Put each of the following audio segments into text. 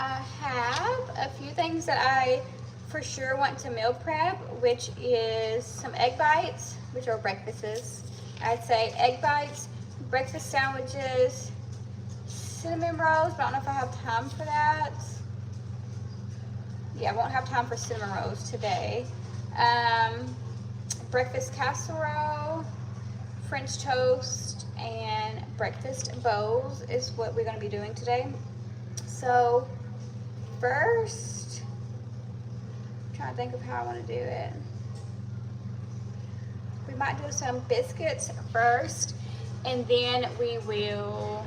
I have a few things that I for sure want to meal prep, which is some egg bites, which are breakfasts. I'd say egg bites, breakfast sandwiches, cinnamon rolls, but I don't know if I have time for that. Yeah, I won't have time for cinnamon rolls today. Breakfast casserole, French toast, and breakfast bowls is what we're going to be doing today. So first, I'm trying to think of how I want to do it. We might do some biscuits first, and then we will,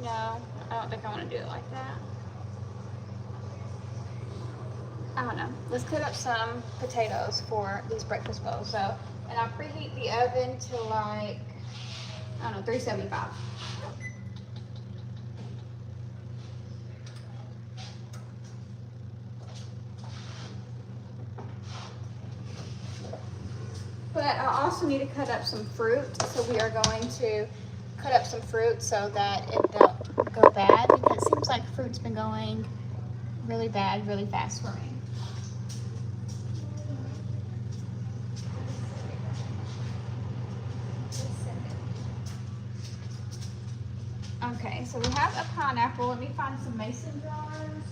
no, I don't think I want to do it like that. I don't know. Let's cook up some potatoes for these breakfast bowls. So, and I'll preheat the oven to like, I don't know, 375. But I also need to cut up some fruit. So we are going to cut up some fruit so that it don't go bad, because it seems like fruit's been going really bad really fast for me. Okay, so we have a pineapple. Let me find some mason jars.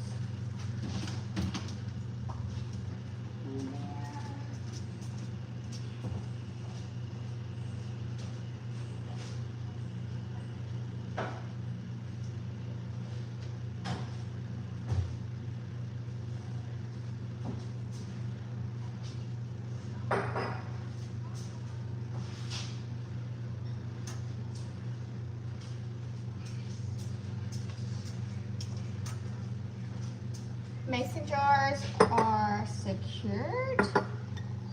Mason jars are secured.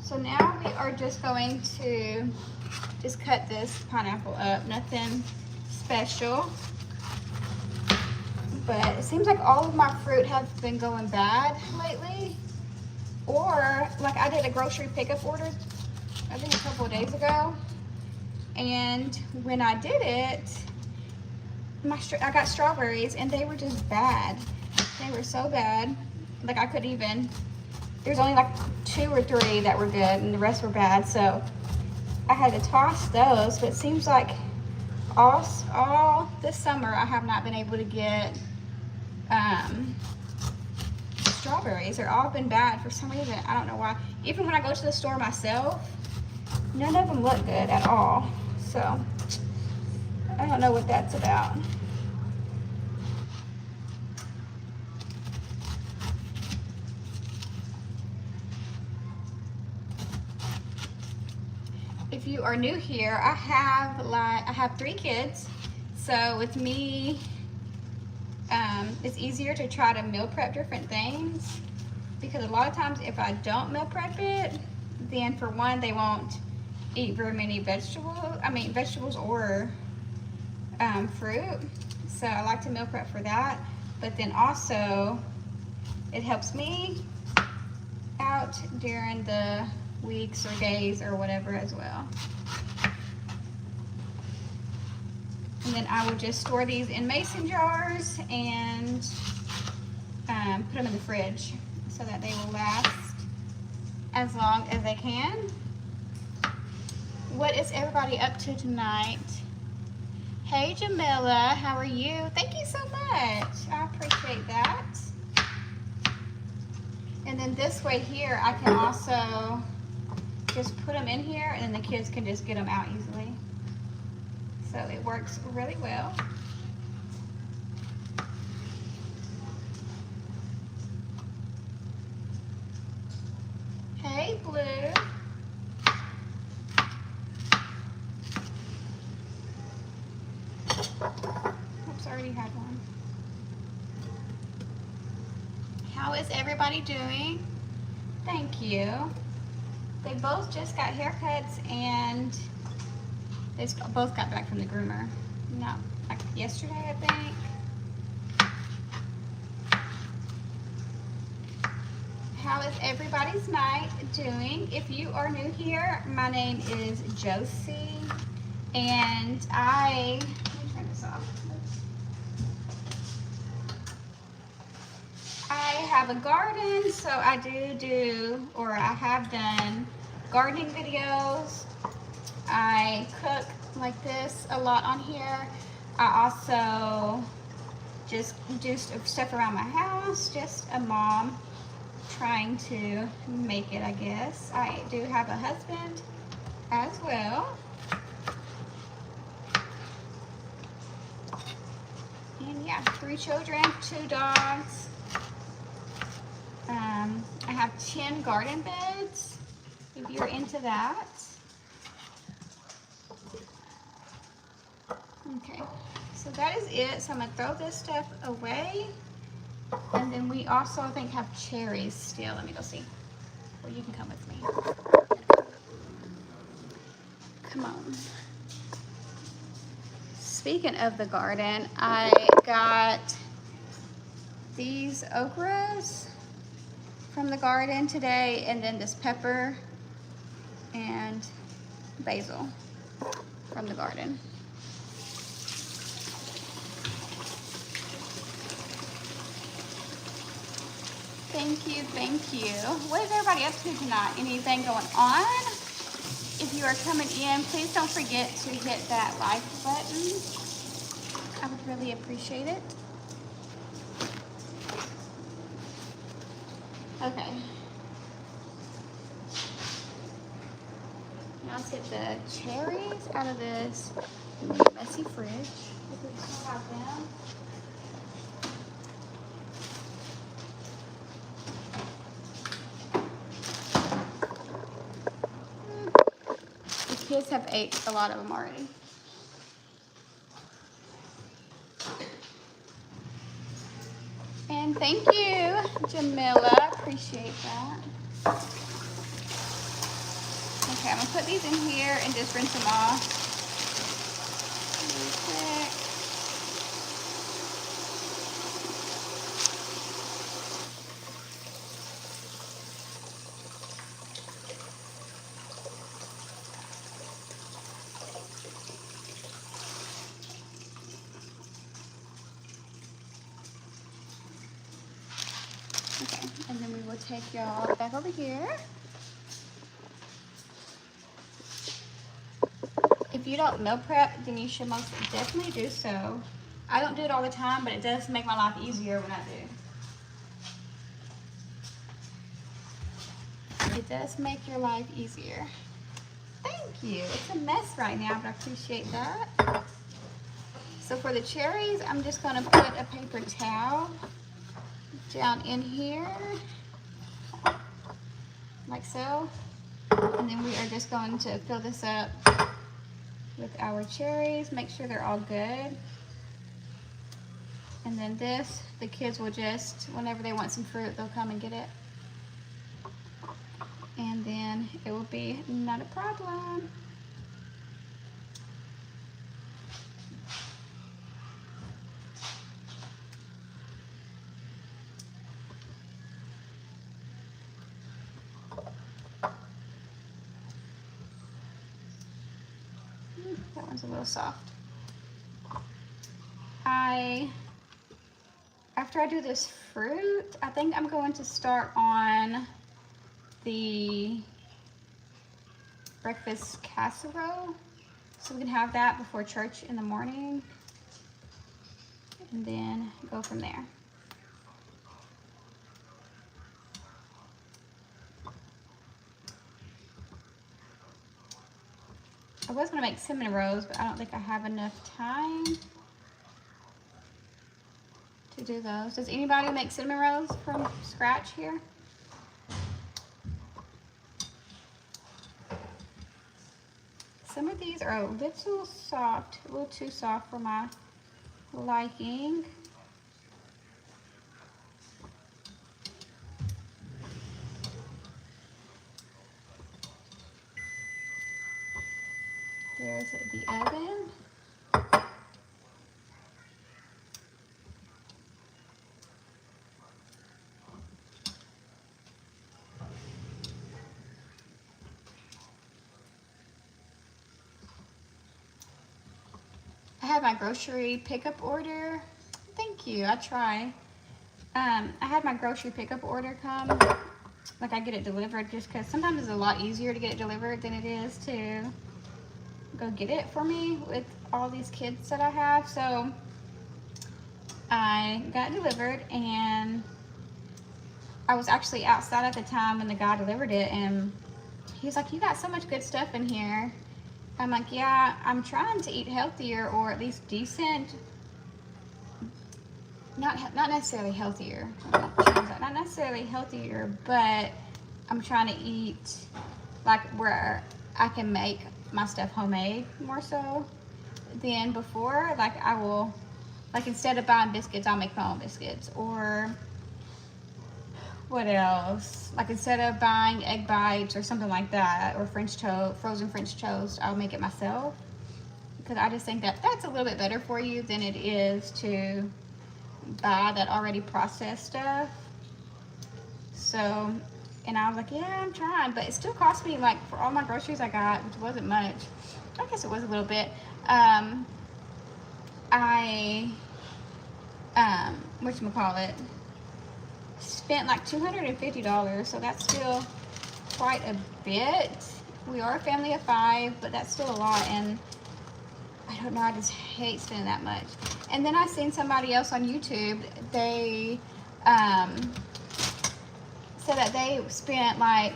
So now we are just going to just cut this pineapple up. Nothing special. But it seems like all of my fruit have been going bad lately. Or like I did a grocery pickup order, I think a couple of days ago. And when I did it, I got strawberries and they were just bad. They were so bad. Like I couldn't even, there's only like 2 or 3 that were good and the rest were bad. So I had to toss those, but it seems like all this summer I have not been able to get strawberries. They're all been bad for some reason. I don't know why. Even when I go to the store myself, none of them look good at all. So I don't know what that's about. If you are new here, I have 3 kids. So with me, it's easier to try to meal prep different things, because a lot of times if I don't meal prep it, then for one, they won't eat very many vegetables or fruit. So I like to meal prep for that. But then also it helps me out during the weeks or days or whatever as well. And then I will just store these in mason jars and put them in the fridge so that they will last as long as they can. What is everybody up to tonight? Hey Jamila, how are you? Thank you so much. I appreciate that. And then this way here, I can also just put them in here and then the kids can just get them out easily. So it works really well. Hey Blue. Oops, I already had one. How is everybody doing? Thank you. They both just got haircuts and they both got back from the groomer. No, like yesterday, I think. How is everybody's night doing? If you are new here, my name is Josie, and let me turn this off. have a garden, so I have done gardening videos. I cook like this a lot on here. I also just do stuff around my house, just a mom trying to make it, I guess. I do have a husband as well. And yeah, 3 children, 2 dogs. I have 10 garden beds, if you're into that. Okay, so that is it. So I'm gonna throw this stuff away. And then we also, I think, have cherries still. Let me go see. Well, you can come with me. Come on. Speaking of the garden, I got these okras from the garden today, and then this pepper and basil from the garden. Thank you, thank you. What is everybody up to tonight? Anything going on? If you are coming in, please don't forget to hit that like button. I would really appreciate it. Okay. Now let's get the cherries out of this messy fridge. The kids have ate a lot of them already. And thank you, Jamila. Appreciate that. Okay, I'm gonna put these in here and just rinse them off really quick. Okay, and then we will take y'all back over here. If you don't meal prep, then you should most definitely do so. I don't do it all the time, but it does make my life easier when I do. It does make your life easier. Thank you. It's a mess right now, but I appreciate that. So for the cherries, I'm just gonna put a paper towel down in here, like so. And then we are just going to fill this up with our cherries, make sure they're all good. And then this, the kids will just, whenever they want some fruit, they'll come and get it. And then it will be not a problem. That one's a little soft. After I do this fruit, I think I'm going to start on the breakfast casserole, so we can have that before church in the morning, and then go from there. I was gonna make cinnamon rolls, but I don't think I have enough time to do those. Does anybody make cinnamon rolls from scratch here? Some of these are a little soft, a little too soft for my liking. There's the oven. I have my grocery pickup order. Thank you, I try. I had my grocery pickup order come. Like I get it delivered just because sometimes it's a lot easier to get it delivered than it is to go get it for me with all these kids that I have. So I got it delivered, and I was actually outside at the time when the guy delivered it, and he was like, "You got so much good stuff in here." I'm like, "Yeah, I'm trying to eat healthier, or at least decent. Not necessarily healthier. Not necessarily healthier, but I'm trying to eat like where I can make my stuff homemade more so than before. Like I will, like instead of buying biscuits, I'll make my own biscuits. Or what else? Like instead of buying egg bites or something like that, or French toast, frozen French toast, I'll make it myself. Because I just think that that's a little bit better for you than it is to buy that already processed stuff. So, and I was like, yeah, I'm trying, but it still cost me, like, for all my groceries I got, which wasn't much. I guess it was a little bit. I whatchamacallit, spent like $250, so that's still quite a bit. We are a family of 5, but that's still a lot, and I don't know, I just hate spending that much. And then I seen somebody else on YouTube, they said that they spent like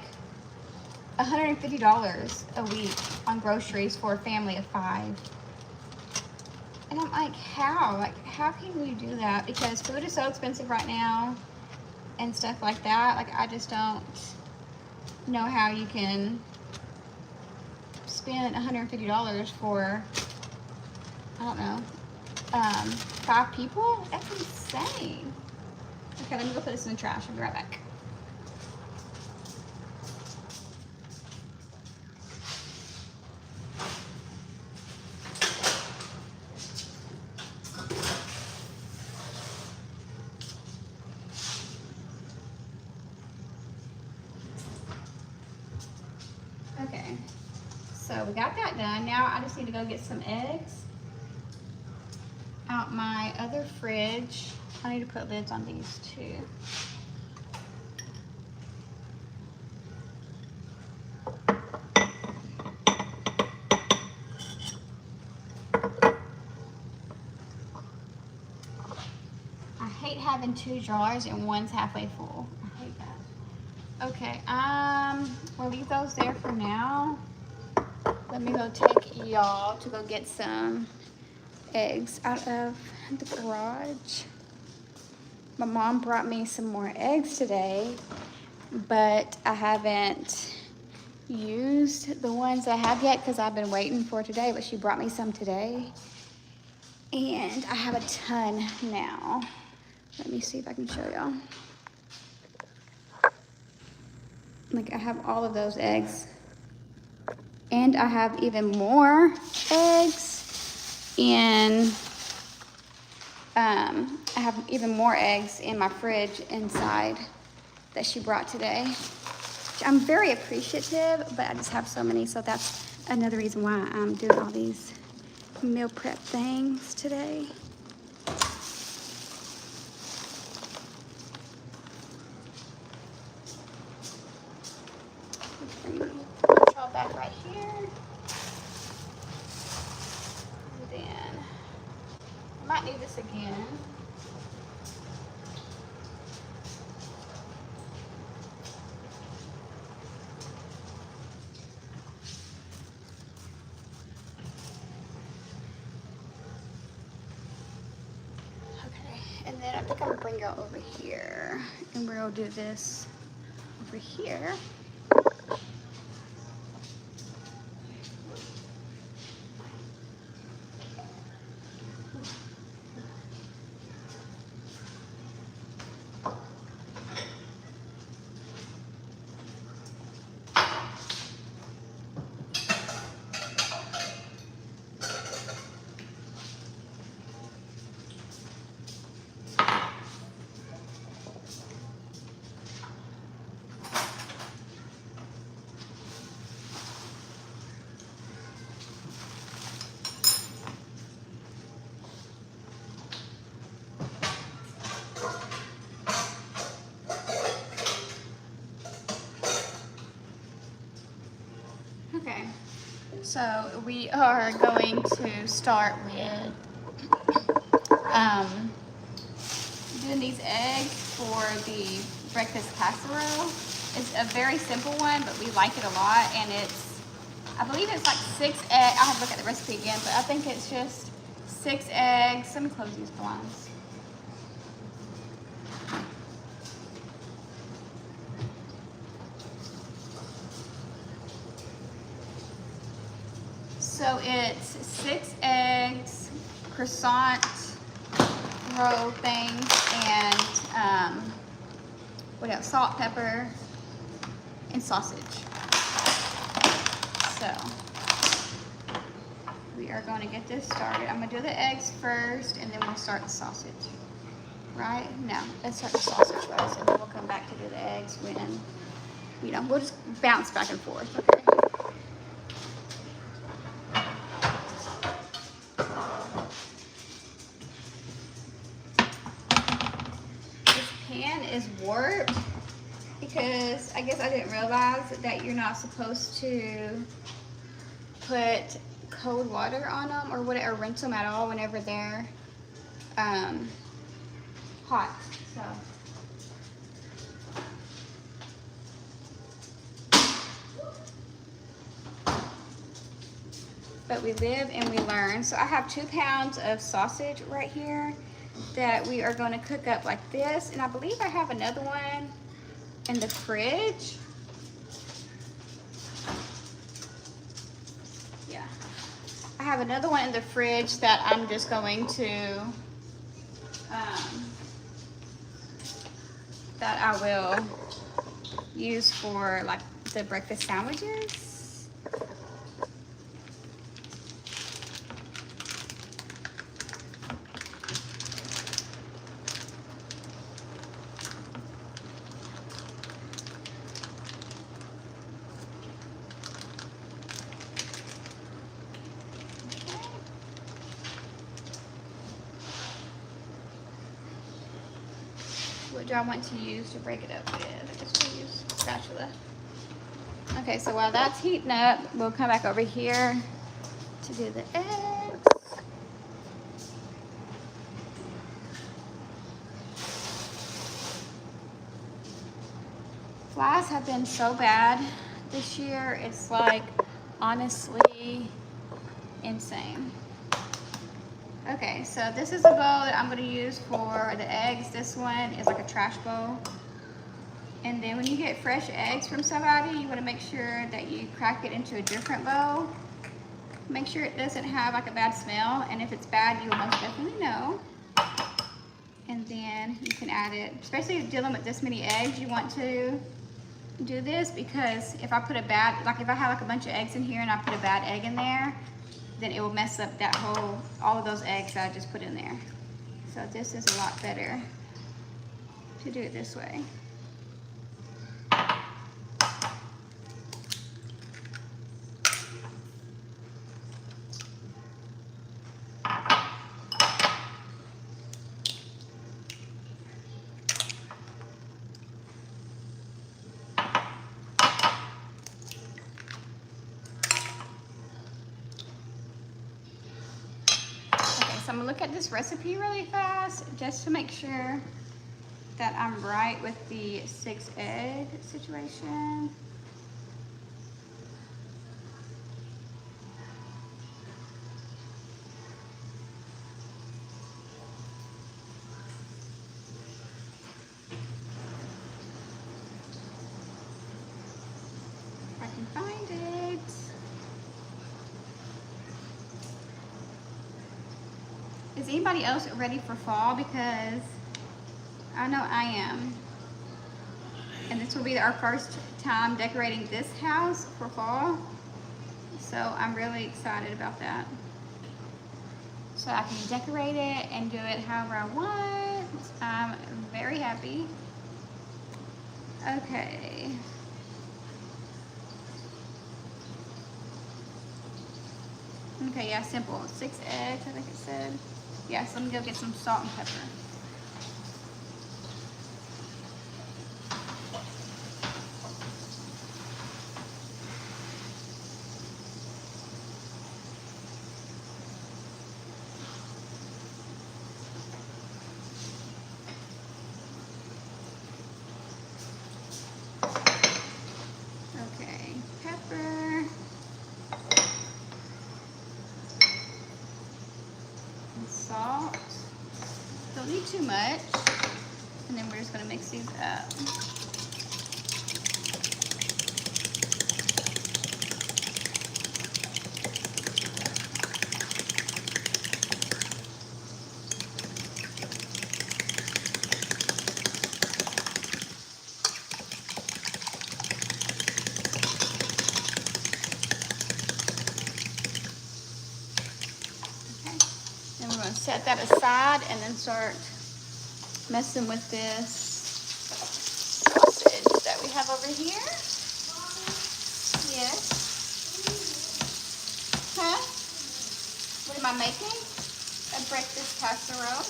$150 a week on groceries for a family of 5. And I'm like, how? Like, how can you do that? Because food is so expensive right now and stuff like that. Like, I just don't know how you can spend $150 for, I don't know, 5 people? That's insane. Okay, let me go put this in the trash. I'll be right back. Okay, so we got that done. Now I just need to go get some eggs out my other fridge. I need to put lids on these too. I hate having 2 jars and one's halfway full. I hate that. Okay, we'll leave those there for now. Let me go take y'all to go get some eggs out of the garage. My mom brought me some more eggs today, but I haven't used the ones I have yet because I've been waiting for today, but she brought me some today. And I have a ton now. Let me see if I can show y'all. Like, I have all of those eggs. And I have even more eggs in, I have even more eggs in my fridge inside that she brought today. I'm very appreciative, but I just have so many, so that's another reason why I'm doing all these meal prep things today. Put y'all back right here. And then I might need this again. And then I think I'm gonna bring y'all over here, and we'll do this over here. So we are going to start with doing these eggs for the breakfast casserole. It's a very simple one, but we like it a lot, and I believe it's like 6 eggs. I'll have to look at the recipe again, but I think it's just 6 eggs. Let me close these blinds. So it's 6 eggs, croissant roll things, and what else? Salt, pepper, and sausage. So we are going to get this started. I'm going to do the eggs first, and then we'll start the sausage. Right? No, let's start the sausage first, and then we'll come back to do the eggs when, we'll just bounce back and forth. Okay. Is warped because I guess I didn't realize that you're not supposed to put cold water on them or whatever, or rinse them at all whenever they're hot. So but we live and we learn. So I have 2 pounds of sausage right here that we are going to cook up like this, and I believe I have another one in the fridge. Yeah, I have another one in the fridge that I'm just going to that I will use for like the breakfast sandwiches. What do I want to use to break it up with? I guess we'll use a spatula. Okay, so while that's heating up, we'll come back over here to do the eggs. Flies have been so bad this year. It's like, honestly, insane. Okay, so this is a bowl that I'm going to use for the eggs. This one is like a trash bowl. And then when you get fresh eggs from somebody, you want to make sure that you crack it into a different bowl. Make sure it doesn't have like a bad smell, and if it's bad, you will most definitely know. And then you can add it, especially dealing with this many eggs, you want to do this because if I put if I have like a bunch of eggs in here and I put a bad egg in there, then it will mess up all of those eggs that I just put in there. So this is a lot better to do it this way. So I'm gonna look at this recipe really fast just to make sure that I'm right with the 6 egg situation. If I can find it. Is anybody else ready for fall? Because I know I am. And this will be our first time decorating this house for fall. So I'm really excited about that. So I can decorate it and do it however I want. I'm very happy. Okay. Okay, yeah, simple. 6 eggs, I think it said. Yeah, so let me go get some salt and pepper. salt. Don't need too much. And then we're just gonna mix these up. Then we're gonna set that aside and then start messing with this sausage that we have over here. Yes. Huh? What am I making? A breakfast casserole.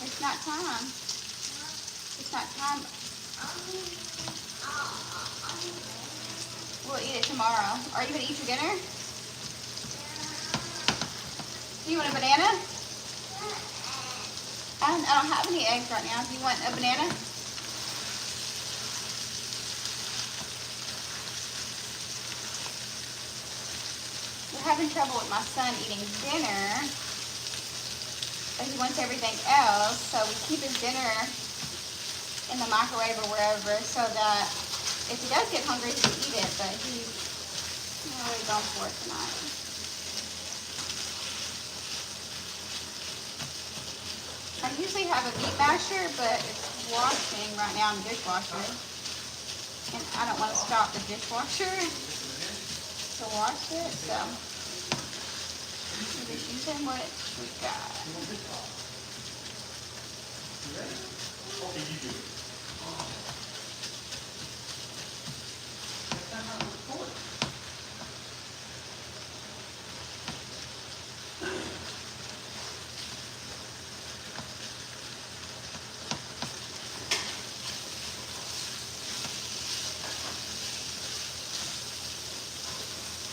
It's not time. It's not time. We'll eat it tomorrow. Are you gonna eat your dinner? Do you want a banana? I don't have any eggs right now. Do you want a banana? We're having trouble with my son eating dinner, but he wants everything else, so we keep his dinner in the microwave or wherever so that if he does get hungry, he can eat it, but he's not really going for it tonight. I usually have a meat masher, but it's washing right now in the dishwasher. And I don't want to stop the dishwasher to wash it, so we're just using what we've got.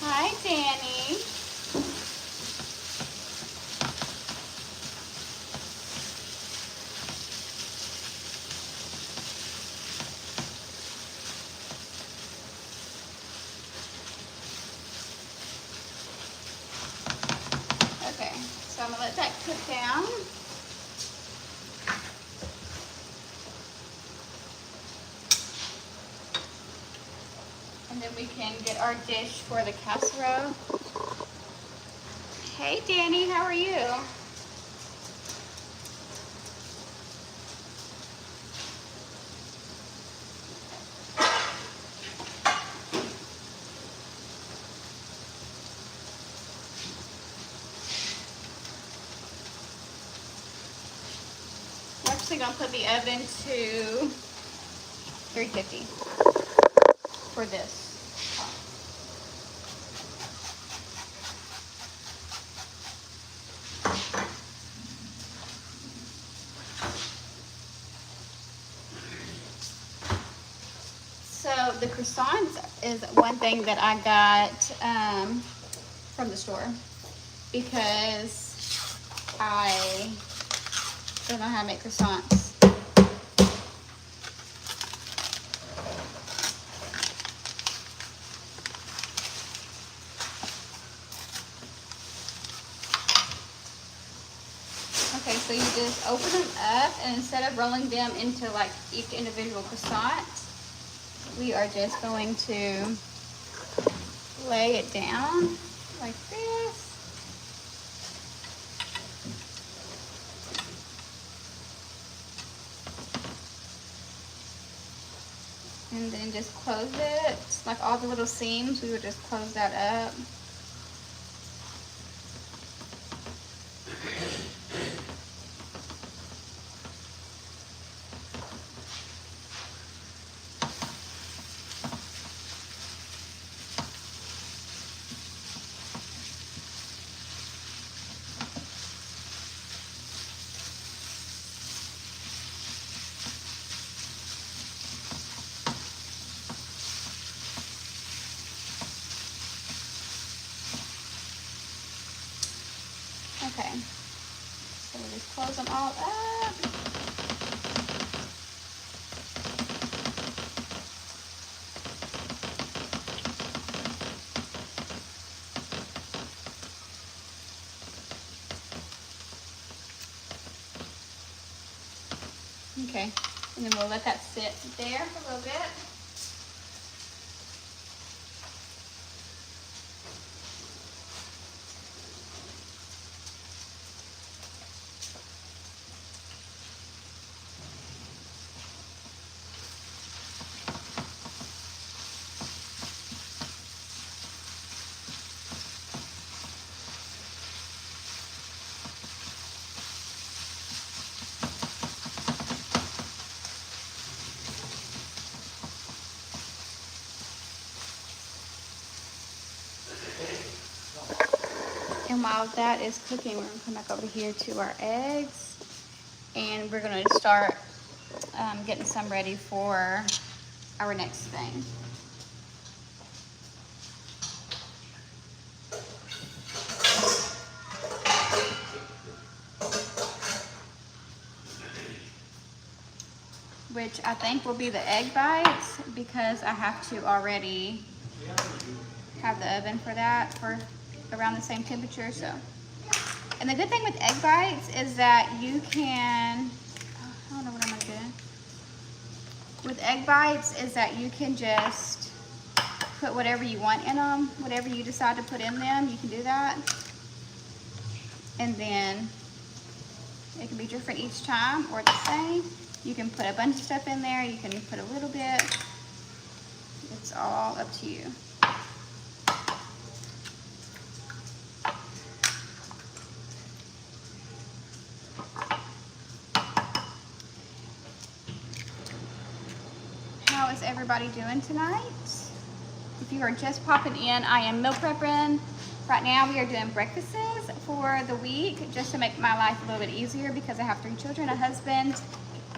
Hi, Danny. Okay, so I'm gonna let that cook down. And then we can get our dish for the casserole. Hey Danny, how are you? We're actually gonna put the oven to 350 for this. So the croissants is one thing that I got from the store because I don't know how to make croissants. Okay, so you just open them up, and instead of rolling them into like each individual croissant, we are just going to lay it down like this. And then just close it. Like all the little seams, we would just close that up. Okay, so we just close them all up. Okay, and then we'll let that sit there for a little bit. And while that is cooking, we're gonna come back over here to our eggs, and we're gonna start getting some ready for our next thing. Which I think will be the egg bites, because I have to already have the oven for that for around the same temperature. So, and the good thing with egg bites is that you can, I don't know what I'm gonna do. With egg bites is that you can just put whatever you want in them, whatever you decide to put in them, you can do that. And then it can be different each time or the same. You can put a bunch of stuff in there, you can put a little bit. It's all up to you. How is everybody doing tonight? If you are just popping in, I am meal prepping. Right now we are doing breakfasts for the week just to make my life a little bit easier, because I have 3 children, a husband,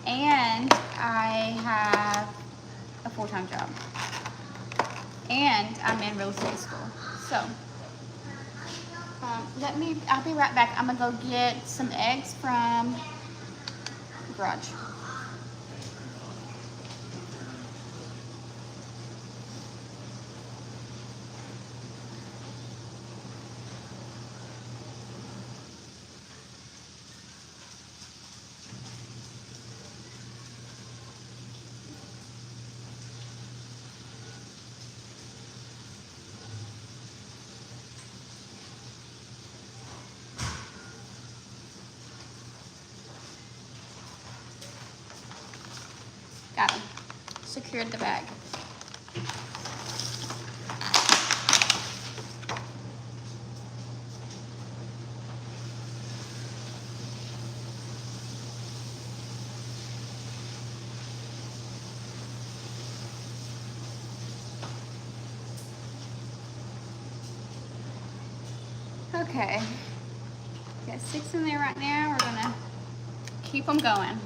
and I have a full-time job. And I'm in real estate school. So I'll be right back. I'm gonna go get some eggs from the garage. Got them. Secured the bag. Okay. Got 6 in there right now. We're gonna keep them going.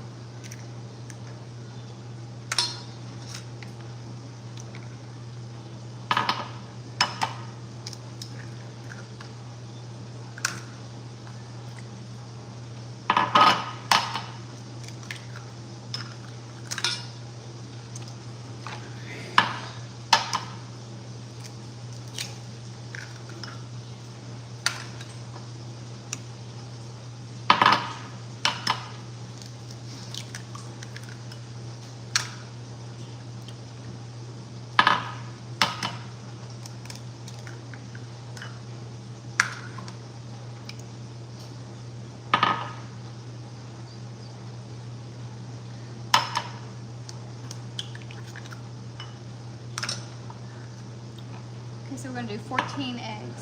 So we're going to do 14 eggs.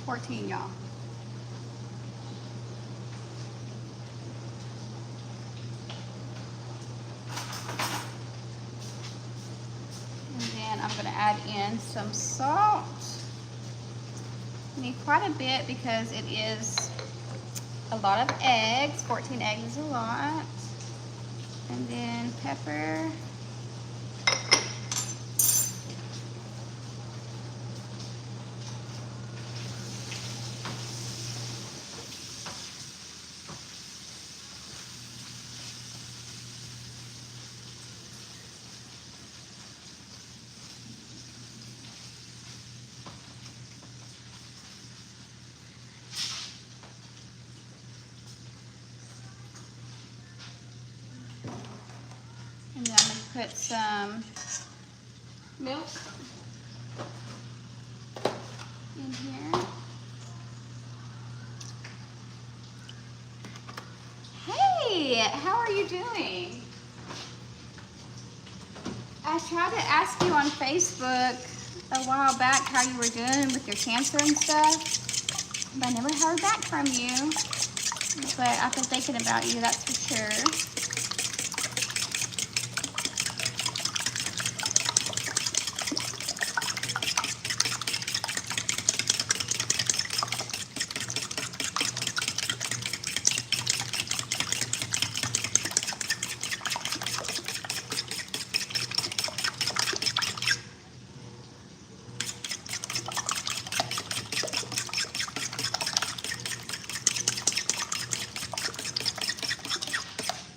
Fourteen, y'all. And then I'm going to add in some salt. I need quite a bit because it is a lot of eggs. 14 eggs is a lot. And then pepper. put some milk in here. Hey, how are you doing? I tried to ask you on Facebook a while back how you were doing with your cancer and stuff, but I never heard back from you. But I've been thinking about you, that's for sure.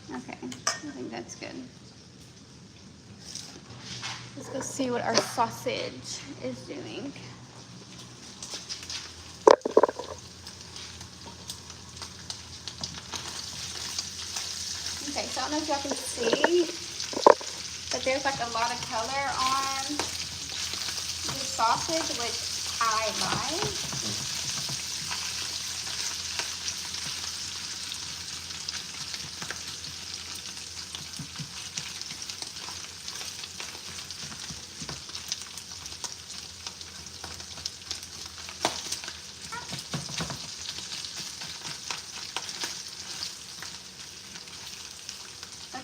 Okay, I think that's good. Let's go see what our sausage is doing. Okay, so I don't know if y'all can see, but there's like a lot of color on the sausage, which I like.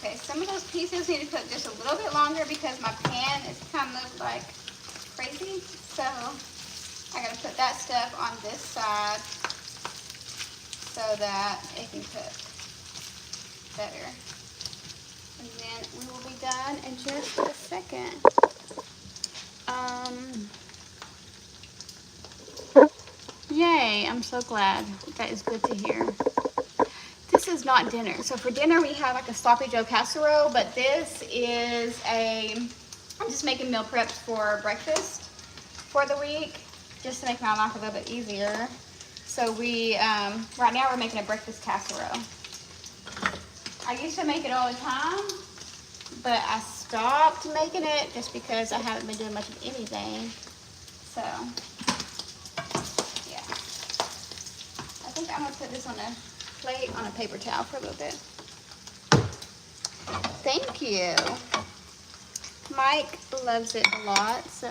Okay, some of those pieces need to cook just a little bit longer because my pan is kind of like crazy. So I gotta put that stuff on this side so that it can cook better. And then we will be done in just a second. Yay, I'm so glad. That is good to hear. This is not dinner. So for dinner we have like a sloppy joe casserole, but this is I'm just making meal preps for breakfast for the week, just to make my life a little bit easier. So we, right now we're making a breakfast casserole. I used to make it all the time, but I stopped making it just because I haven't been doing much of anything. So, yeah. I think I'm gonna put this on a plate on a paper towel for a little bit. Thank you. Mike loves it a lot, so.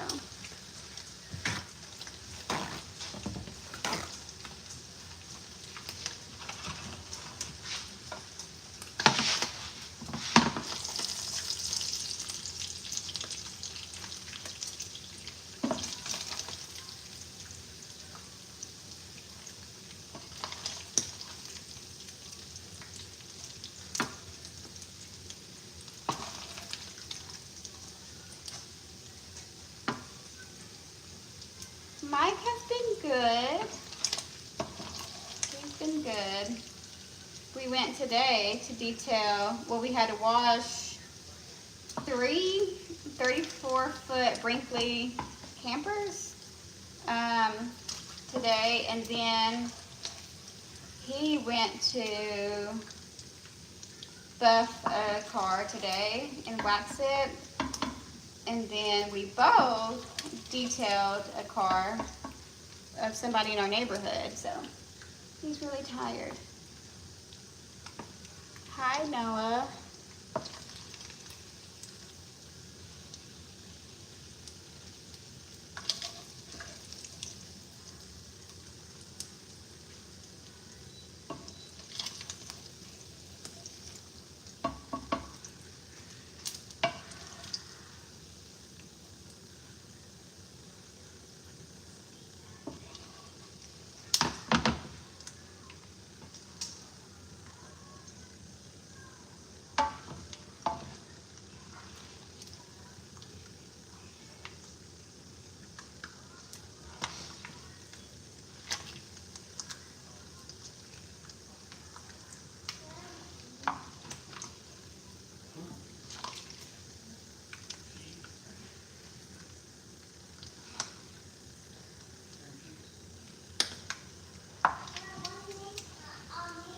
Mike has been good. He's been good. We went today to detail, well, we had to wash 3 34-foot Brinkley campers today, and then he went to buff a car today and wax it, and then we both detailed a car of somebody in our neighborhood, so he's really tired. Hi, Noah.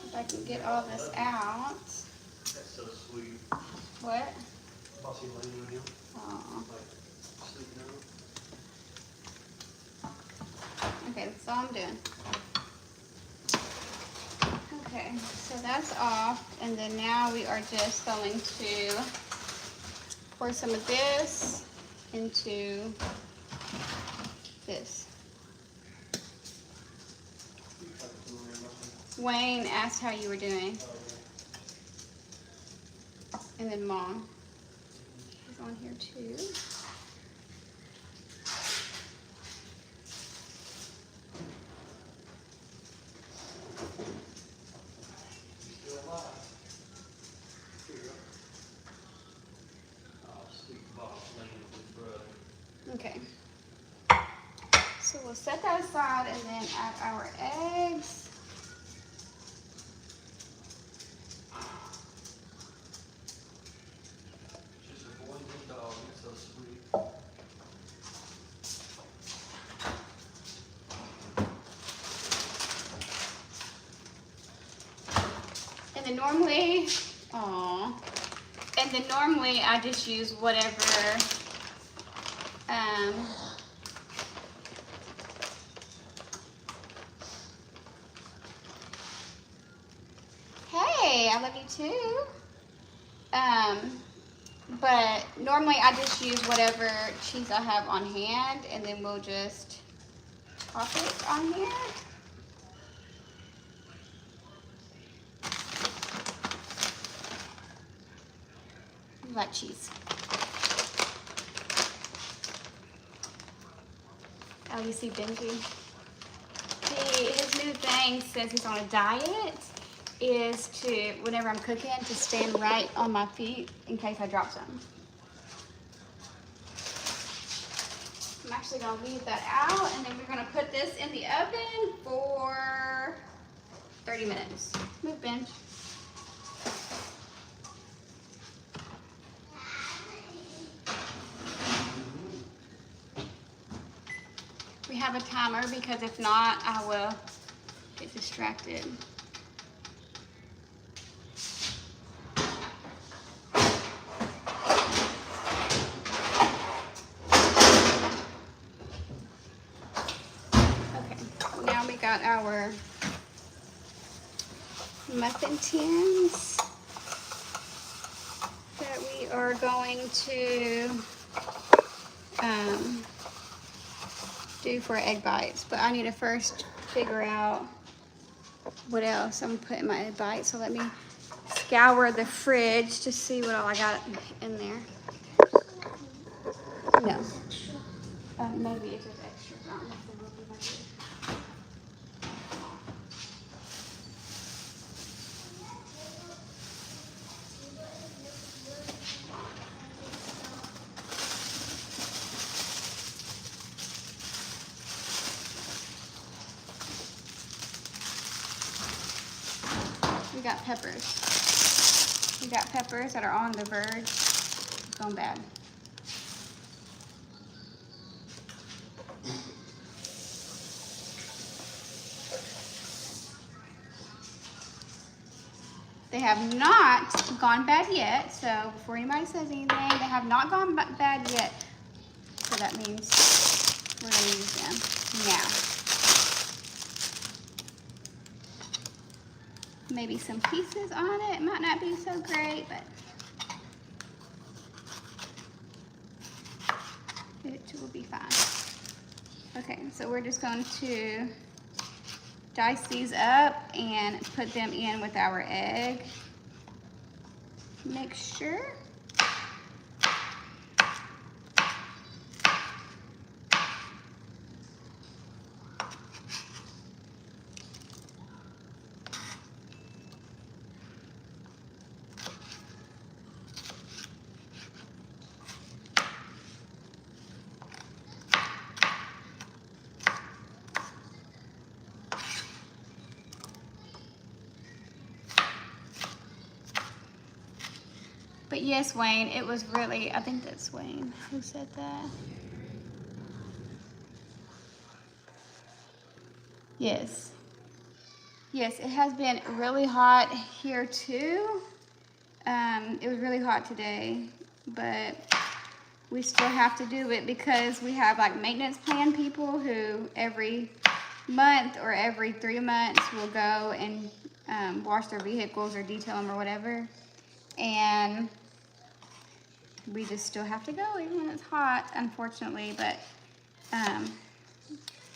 If I can get all this out. That's so sweet. What? Boss Flossie laying on him, Aw. like sleeping on. Okay, that's all I'm doing. Okay, so that's off, and then now we are just going to pour some of this into this. Wayne asked how you were doing, and then Mom is on here too. Still alive. Here you go. Oh, sweet Bob laying with his brother. Okay. So we'll set that aside and then add our eggs. She's a boy and a dog. It's so sweet. And then normally, I just use whatever, hey, I love you too. But normally I just use whatever cheese I have on hand, and then we'll just pop it on here. You like cheese. Oh, you see Benji? His new thing says he's on a diet is to, whenever I'm cooking, to stand right on my feet in case I drop some. I'm actually gonna leave that out, and then we're gonna put this in the oven for 30 minutes. Move, Benj. We have a timer because if not, I will get distracted. Got our muffin tins that we are going to do for egg bites, but I need to first figure out what else I'm gonna put in my egg bites. So let me scour the fridge to see what all I got in there. No, maybe it's just extra. Not nothing will be like this. We got peppers. We got peppers that are on the verge of going bad. They have not gone bad yet, so before anybody says anything, they have not gone bad yet. So that means we're going to use them now. Maybe some pieces on it. Might not be so great, but it will be fine. Okay, so we're just going to dice these up and put them in with our egg mixture. But yes, Wayne, it was really, I think that's Wayne who said that. Yes. Yes, it has been really hot here too. It was really hot today. but we still have to do it because we have like maintenance plan people who every month or every 3 months will go and wash their vehicles or detail them or whatever. And we just still have to go even when it's hot, unfortunately, but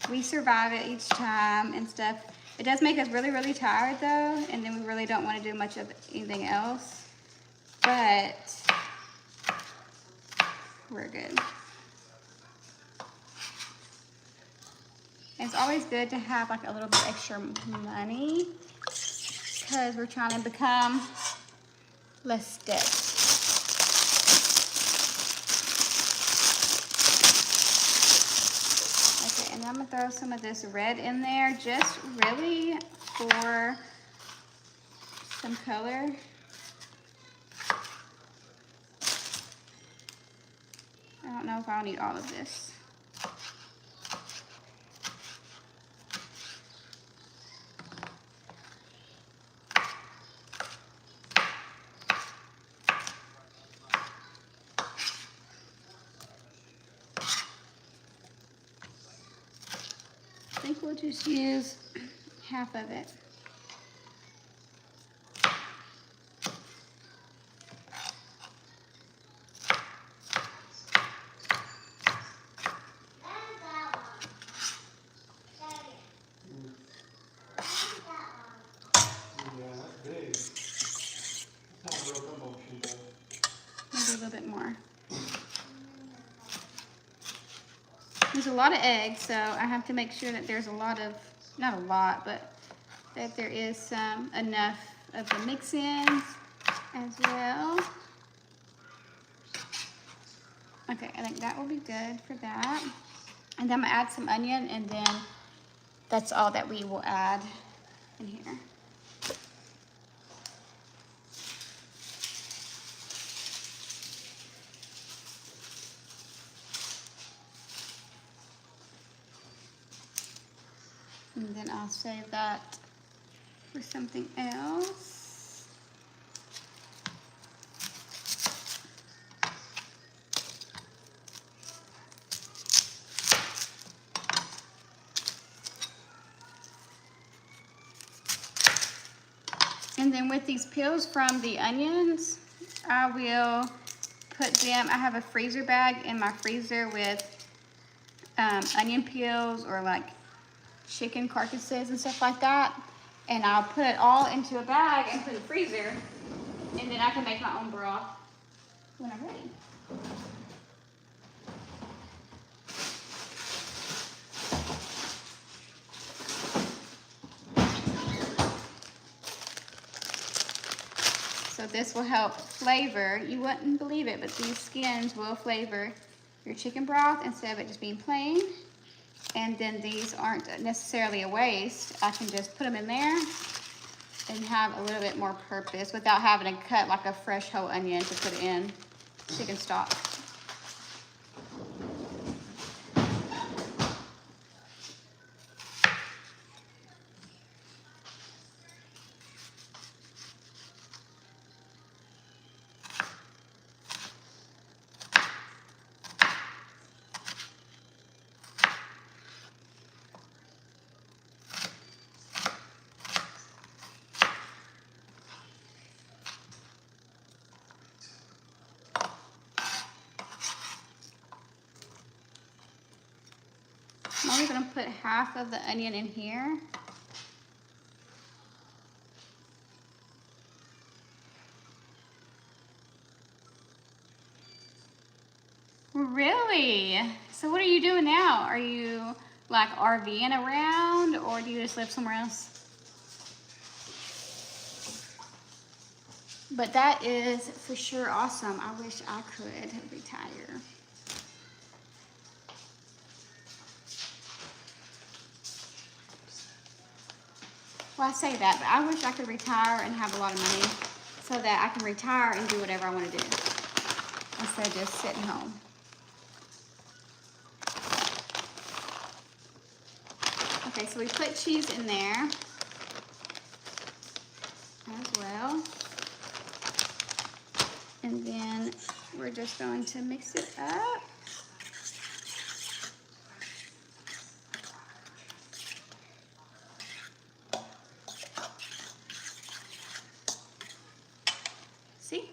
we survive it each time and stuff. It does make us really, really tired though, and then we really don't want to do much of anything else, but we're good. And it's always good to have like a little bit extra money because we're trying to become less debt. Okay, and I'm gonna throw some of this red in there just really for some color. I don't know if I'll need all of this. I think we'll just use half of it. Maybe a little bit more. There's a lot of eggs, so I have to make sure that there's a lot of, not a lot, but that there is enough of the mix-ins as well. Okay, I think that will be good for that. And then I'm gonna add some onion, and then that's all that we will add in here. And then I'll save that for something else. And then with these peels from the onions, I will put them, I have a freezer bag in my freezer with onion peels or like chicken carcasses and stuff like that. And I'll put it all into a bag and put it in the freezer. And then I can make my own broth when I'm ready. So this will help flavor, you wouldn't believe it, but these skins will flavor your chicken broth instead of it just being plain. And then these aren't necessarily a waste. I can just put them in there and have a little bit more purpose without having to cut like a fresh whole onion to put in chicken stock. I'm only gonna put half of the onion in here. Really? So what are you doing now? Are you like RVing around, or do you just live somewhere else? But that is for sure awesome. I wish I could retire. Well, I say that, but I wish I could retire and have a lot of money so that I can retire and do whatever I want to do instead of just sitting home. Okay, so we put cheese in there as well. And then we're just going to mix it up. See?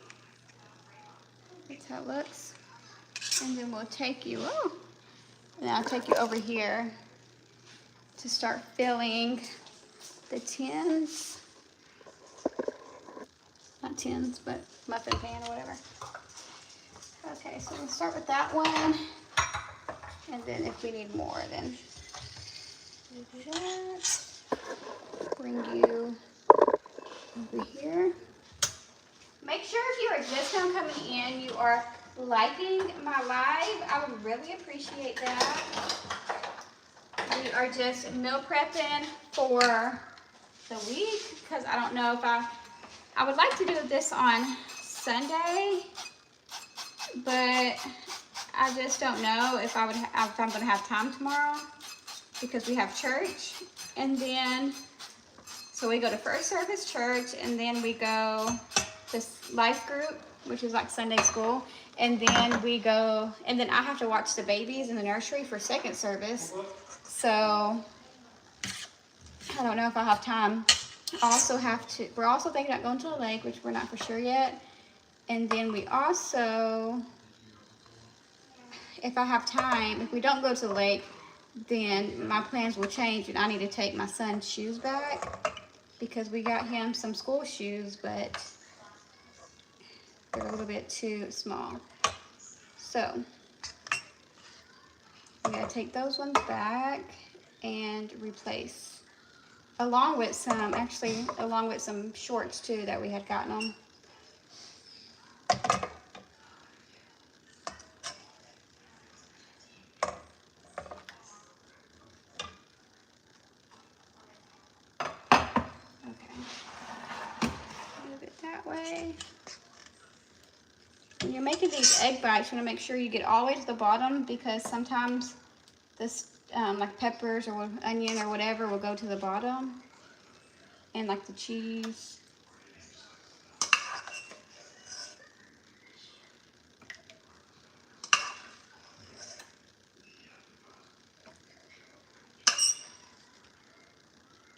That's how it looks. And then we'll take you, and I'll take you over here to start filling the tins. Not tins, but muffin pan or whatever. Okay, so we'll start with that one. And then if we need more, then we'll do that. Bring you over here. Make sure if you are just now coming in, you are liking my live. I would really appreciate that. We are just meal prepping for the week because I don't know if I would like to do this on Sunday, but I just don't know if I'm gonna have time tomorrow because we have church, and then so we go to first service church, and then we go this life group, which is like Sunday school, and then we go, and then I have to watch the babies in the nursery for second service. So I don't know if I have time. I also have to, we're also thinking about going to the lake, which we're not for sure yet. And then we also, if I have time, if we don't go to the lake, then my plans will change and I need to take my son's shoes back because we got him some school shoes, but they're a little bit too small. So we gotta take those ones back and replace, along with some shorts too that we had gotten them. When you're making these egg bites, you want to make sure you get all the way to the bottom because sometimes this, like peppers or onion or whatever, will go to the bottom, and like the cheese.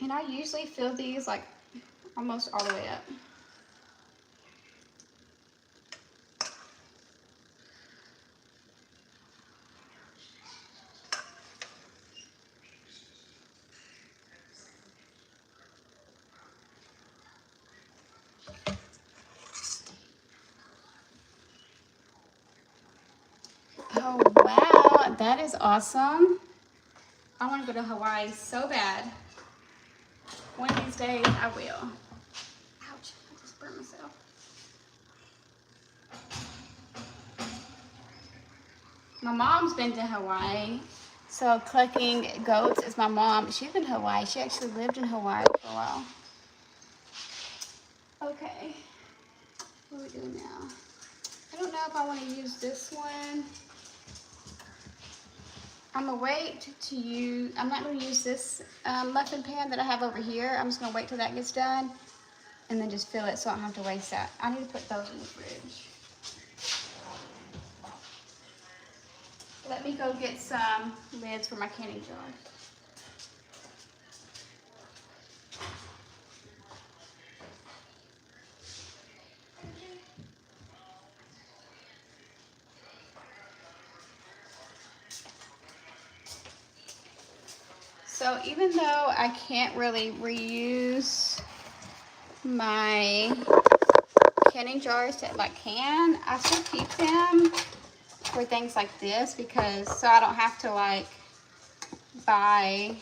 And I usually fill these like almost all the way up. Oh wow, that is awesome. I want to go to Hawaii so bad. One of these days I will. Ouch, I just burnt myself. My mom's been to Hawaii. So Clucking Goats is my mom. She's in Hawaii. She actually lived in Hawaii for a while. Okay, what are we doing now? I don't know if I want to use this one. I'm gonna wait to use, I'm not gonna use this muffin pan that I have over here. I'm just gonna wait till that gets done and then just fill it so I don't have to waste that. I need to put those in the fridge. Let me go get some lids for my canning jar. So even though I can't really reuse my canning jars to like can, I still keep them for things like this because so I don't have to like buy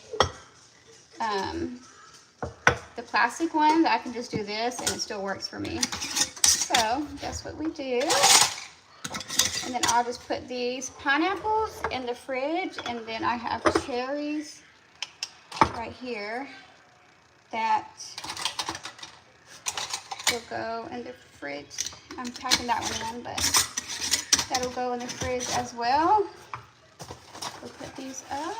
the plastic one. I can just do this and it still works for me. So that's what we do. And then I'll just put these pineapples in the fridge, and then I have cherries right here that will go in the fridge. I'm packing that one in, but that'll go in the fridge as well. We'll put these up.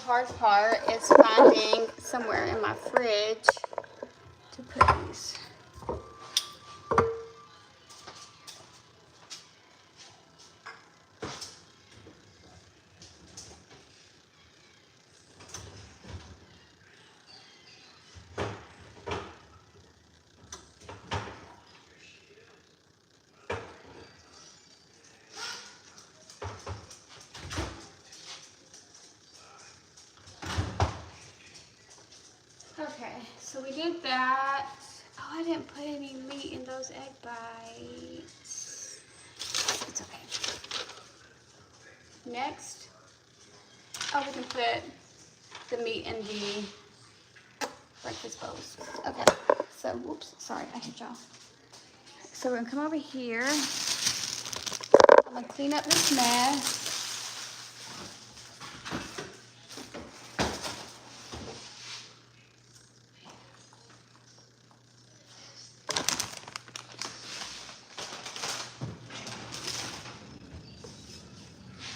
hard part is finding somewhere in my fridge to put these. Okay, so we did that. Oh, I didn't put any meat in those egg bites. It's okay. Next, oh, we can put the meat in the breakfast bowls. Okay, so, whoops, sorry, I hit y'all. So we're gonna come over here. I'm gonna clean up this mess.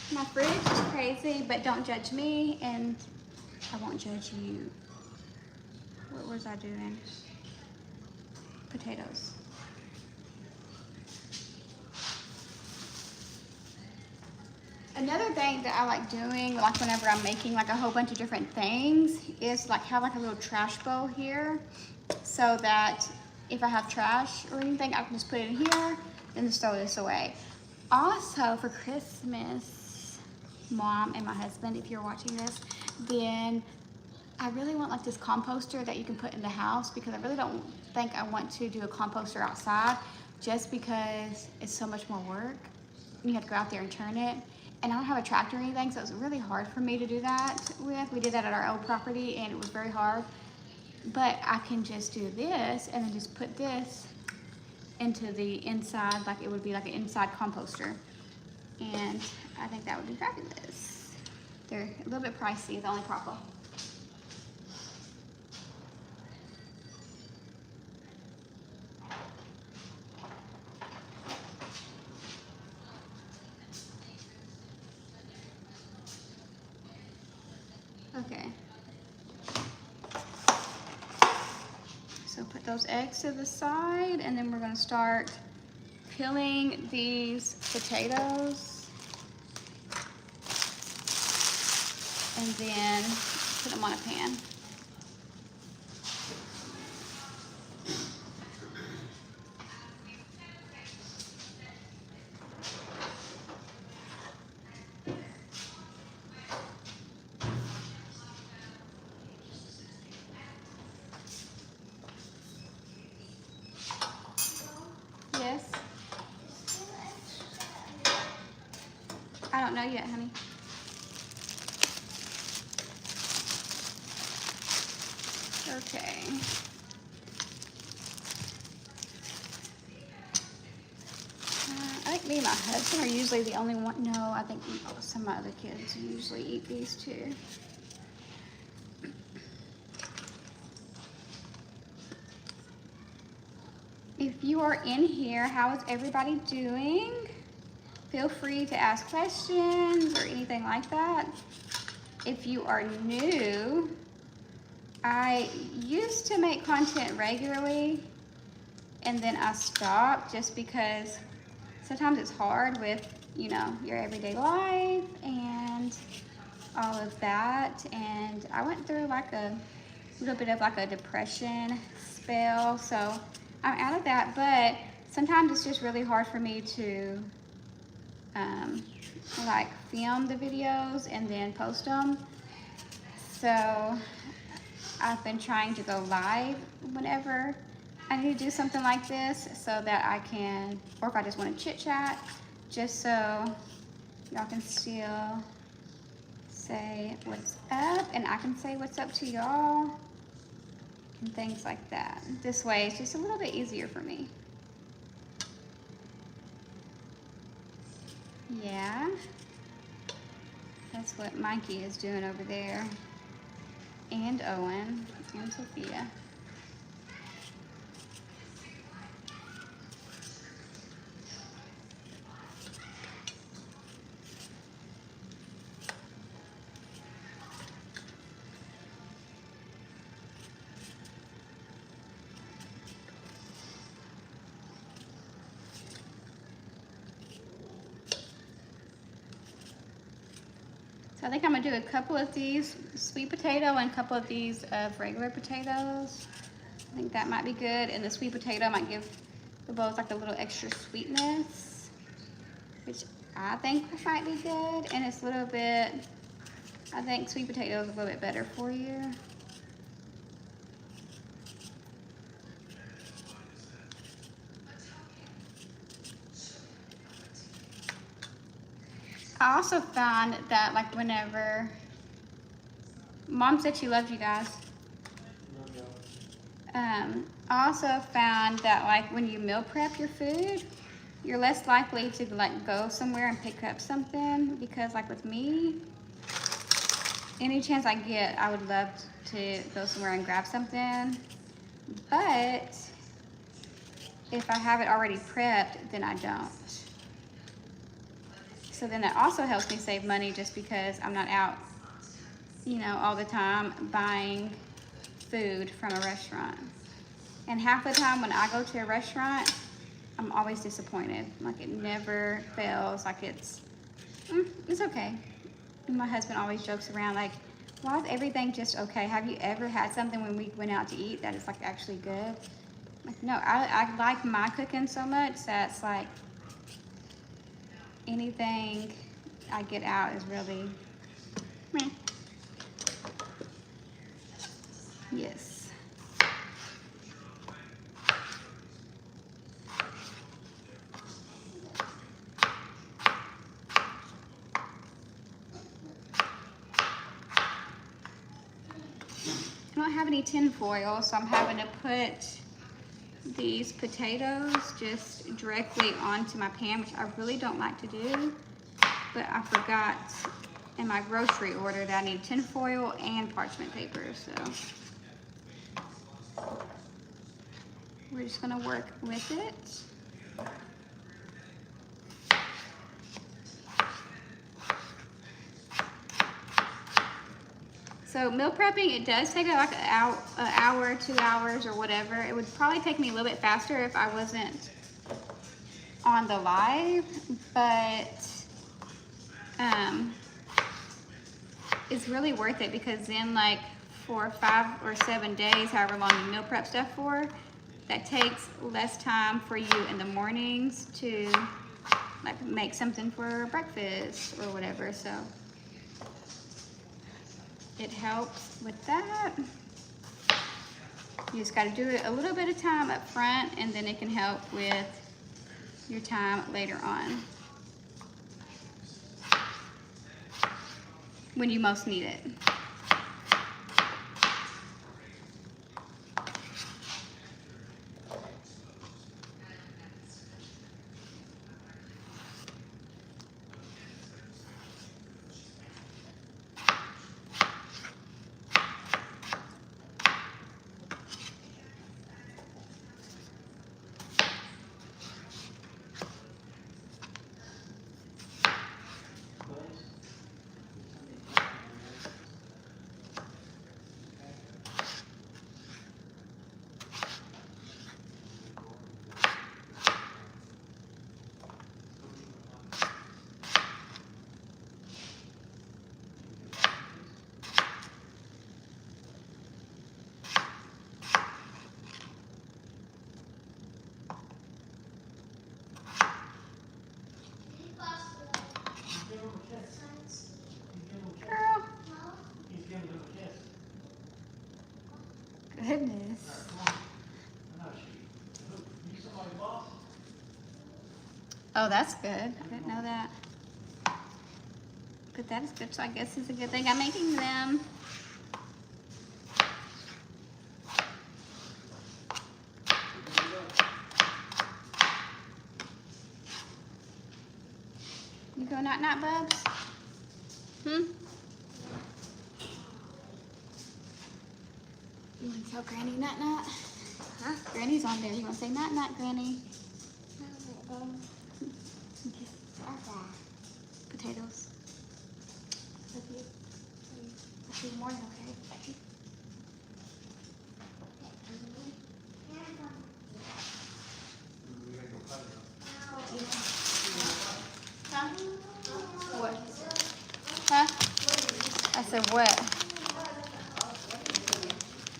My fridge is crazy, but don't judge me, and I won't judge you. What was I doing? Potatoes. Another thing that I like doing, like whenever I'm making like a whole bunch of different things, is like have like a little trash bowl here, so that if I have trash or anything, I can just put it in here and just throw this away. Also for Christmas, Mom and my husband, if you're watching this, then I really want like this composter that you can put in the house, because I really don't think I want to do a composter outside, just because it's so much more work. You have to go out there and turn it. And I don't have a tractor or anything, so it was really hard for me to do that with. We did that at our old property and it was very hard. But I can just do this and then just put this into the inside, like it would be like an inside composter. And I think that would be fabulous. They're a little bit pricey, is the only problem. Okay. So put those eggs to the side, and then we're gonna start peeling these potatoes. And then put them on a pan. Yes? I don't know yet, honey. Okay. I think me and my husband are usually the only one. No, I think some of my other kids usually eat these too. If you are in here, how is everybody doing? Feel free to ask questions or anything like that. If you are new, I used to make content regularly and then I stopped just because sometimes it's hard with, you know, your everyday life and all of that. And I went through like a little bit of like a depression spell, so I'm out of that. But sometimes it's just really hard for me to like film the videos and then post them. So I've been trying to go live whenever I need to do something like this, so that I can, or if I just want to chit chat, just so y'all can still say what's up and I can say what's up to y'all and things like that. This way it's just a little bit easier for me. Yeah, that's what Mikey is doing over there, and Owen and Sophia. I think I'm gonna do a couple of these sweet potato and a couple of these of regular potatoes. I think that might be good, and the sweet potato might give the bowls like a little extra sweetness, which I think might be good. And it's a little bit, I think sweet potato is a little bit better for you. I also found that like whenever, Mom said she loved you guys. I also found that like when you meal prep your food, you're less likely to like go somewhere and pick up something, because like with me, any chance I get, I would love to go somewhere and grab something. But if I have it already prepped, then I don't. So then that also helps me save money, just because I'm not out, you know, all the time buying food from a restaurant. And half the time when I go to a restaurant, I'm always disappointed. Like it never fails. Like it's okay. And my husband always jokes around like, why is everything just okay? Have you ever had something when we went out to eat that is like actually good? Like, no, I like my cooking so much that's like anything I get out is really meh. Yes. I don't have any tin foil, so I'm having to put these potatoes just directly onto my pan, which I really don't like to do, but I forgot in my grocery order that I need tin foil and parchment paper, so we're just gonna work with it. So meal prepping, it does take like an hour, 2 hours, or whatever. It would probably take me a little bit faster if I wasn't on the live, but it's really worth it, because then like for 5 or 7 days, however long you meal prep stuff for, that takes less time for you in the mornings to like make something for breakfast or whatever. So it helps with that. You just got to do it a little bit of time up front, and then it can help with your time later on when you most need it. Girl. Goodness. Oh, that's good. I didn't know that. But that is good, so I guess it's a good thing I'm making them. You go not Bubs? You want to tell Granny not? Huh? Granny's on there. You want to say not, Granny? Potatoes. A few more, okay? Huh? What? Huh? so what?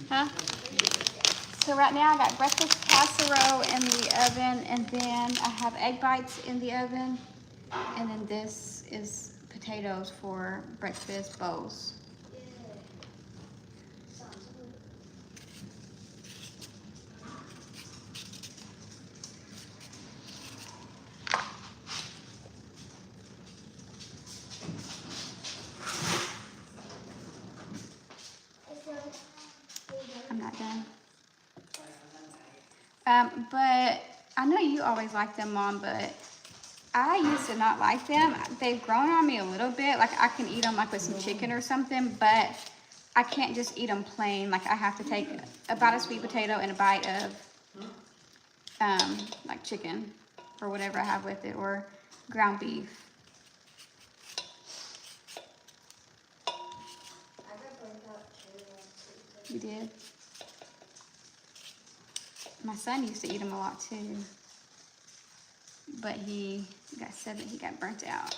Huh? So right now I got breakfast casserole in the oven, and then I have egg bites in the oven, and then this is potatoes for breakfast bowls. I'm not done. But I know you always liked them, Mom, but I used to not like them. They've grown on me a little bit. Like I can eat them like with some chicken or something, but I can't just eat them plain. Like I have to take a bite of sweet potato and a bite of like chicken or whatever I have with it, or ground beef. You did? My son used to eat them a lot too, but he said that he got burnt out.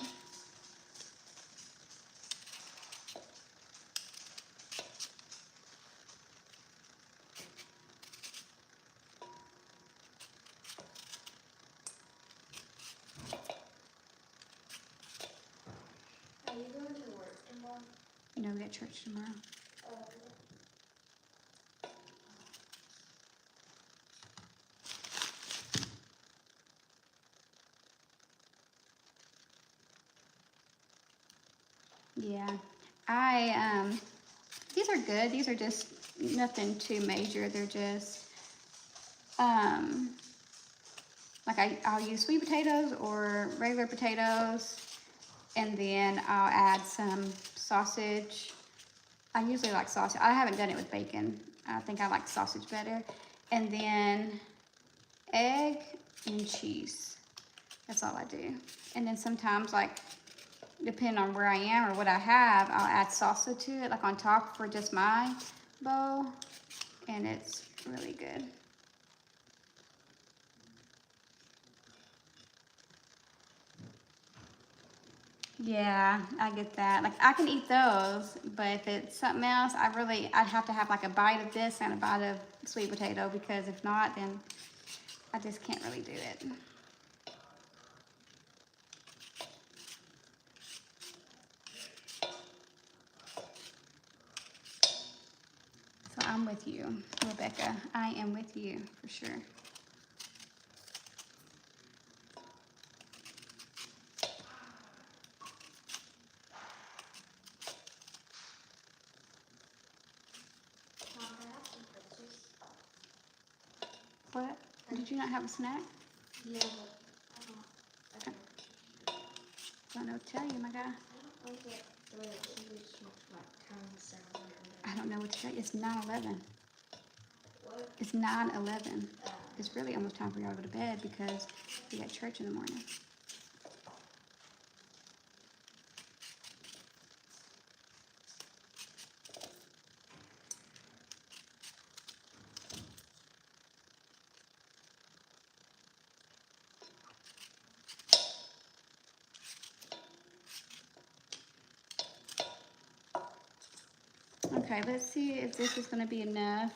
Are you going to work tomorrow? You know, we got church tomorrow. Yeah, these are good. These are just nothing too major. They're just, like I'll use sweet potatoes or regular potatoes, and then I'll add some sausage. I usually like sausage. I haven't done it with bacon. I think I like sausage better. And then egg and cheese. That's all I do. And then sometimes, like, depending on where I am or what I have, I'll add salsa to it, like on top for just my bowl, and it's really good. Yeah, I get that. Like I can eat those, but if it's something else, I'd have to have like a bite of this and a bite of sweet potato, because if not, then I just can't really do it. So I'm with you, Rebecca. I am with you for sure. What? Did you not have a snack? Yeah, but I don't know what to tell you, my guy. I don't like it the way the TV like tongue sounds. I don't know what to tell you. It's 9:11. What? It's 9:11. It's really almost time for y'all to go to bed because we got church in the morning. Okay, let's see if this is going to be enough.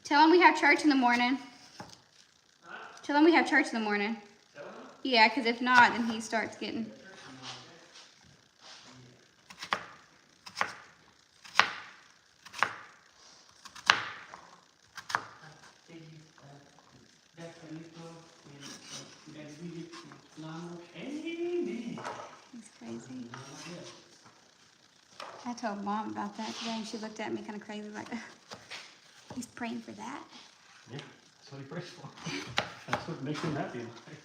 Tell him we have church in the morning. Tell him we have church in the morning. Yeah, because if not, then he starts getting... He's crazy. I told Mom about that today, and she looked at me kind of crazy, like, he's praying for that? Yeah, that's what he prays for. That's what makes him happy in life.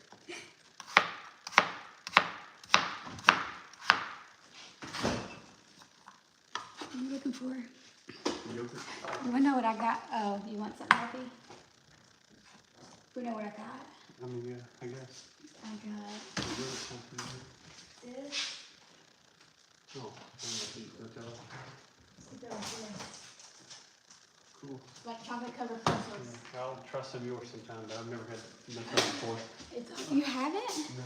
What are you looking for? Yogurt. You want to know what I got? Oh, you want something healthy? You know what I got? I mean, yeah, I guess. I got Yogurt something. this. Oh, I'm gonna eat, don't tell. Cool. Like chocolate covered pretzels. Yeah, I'll try some of yours sometime, but I've never had Nutella before. It's You haven't? No.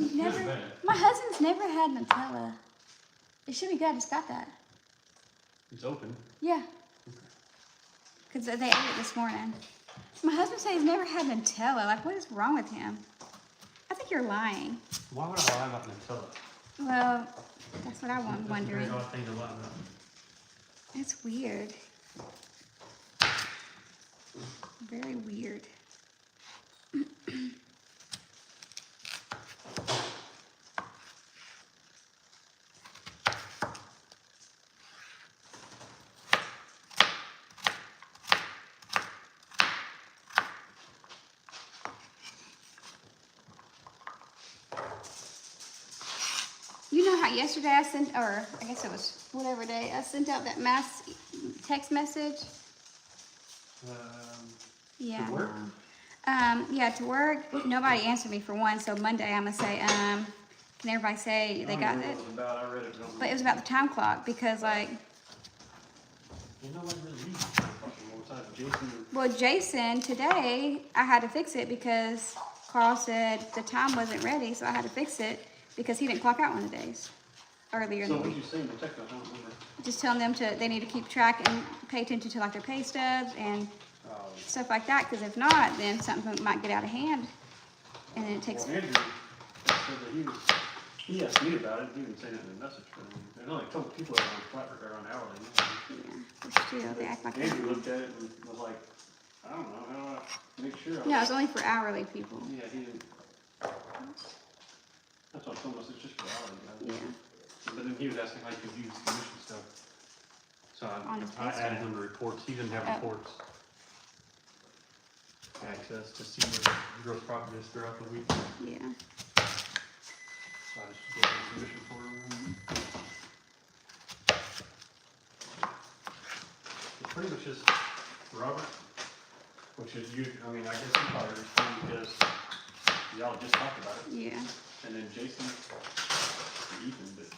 It's Never. not bad. My husband's never had Nutella. It should be good. I just got that. It's open. Yeah. Because they ate it this morning. My husband said he's never had Nutella. Like, what is wrong with him? I think you're lying. Why would I lie about Nutella? Well, that's what I'm That's a wondering. very odd thing to lie about. It's weird. Very weird. You know how yesterday I sent, or I guess it was whatever day, I sent out that mass text message? Yeah. To work? Yeah, to work. Nobody answered me for one, so Monday I'm gonna say, can everybody say they got it? I don't know what it was about. I read it. But it was about the time clock because like, You know what really needs to more time. Jason. well, Jason, today I had to fix it because Carl said the time wasn't ready, so I had to fix it because he didn't clock out one of the days earlier in So the what week. did you say in the text? I don't remember. Just telling them they need to keep track and pay attention to like their pay stubs and stuff like that, because if not, then something might get out of hand, and then it takes. Well, Andrew said that he asked me about it. He didn't say that in the message, but there's only a couple people that are on flat or on hourly. Yeah, but still, they act like. Andrew looked at it and was like, I don't know, how do I make sure? No, it's only for hourly people. Yeah, he didn't. That's what I told us. It's just for hourly guys. Yeah. But then he was asking how you could use commission stuff. So On his I pay added stub. him the reports. He didn't have Oh. reports. Access to see what the gross profit is throughout the week. Yeah. So I just gave him commission for him. It's pretty much just Robert, which is you. I mean, I guess you probably respond because y'all just talked about it. Yeah. And then Jason, Ethan, but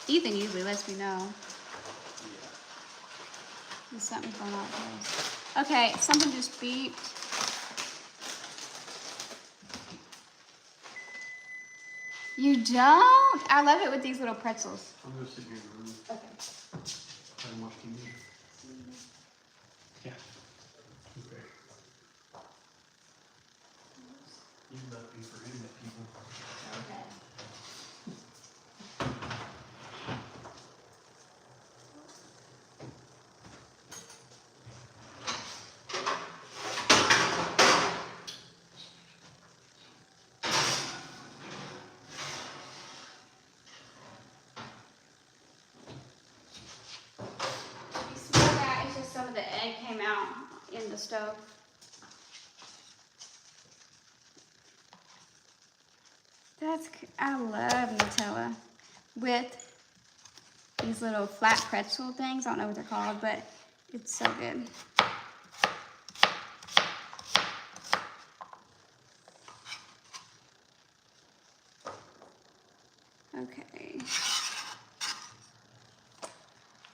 Ethan usually lets me know yeah. if something's going on. Okay, something just beeped. You don't? I love it with these little pretzels. I'm gonna sit here in the room Okay. and watch TV. Yeah. Okay. You love me for internet people. Okay. You smell that? It's just some of the egg came out in the stove. I love Nutella with these little flat pretzel things. I don't know what they're called, but it's so good. Okay.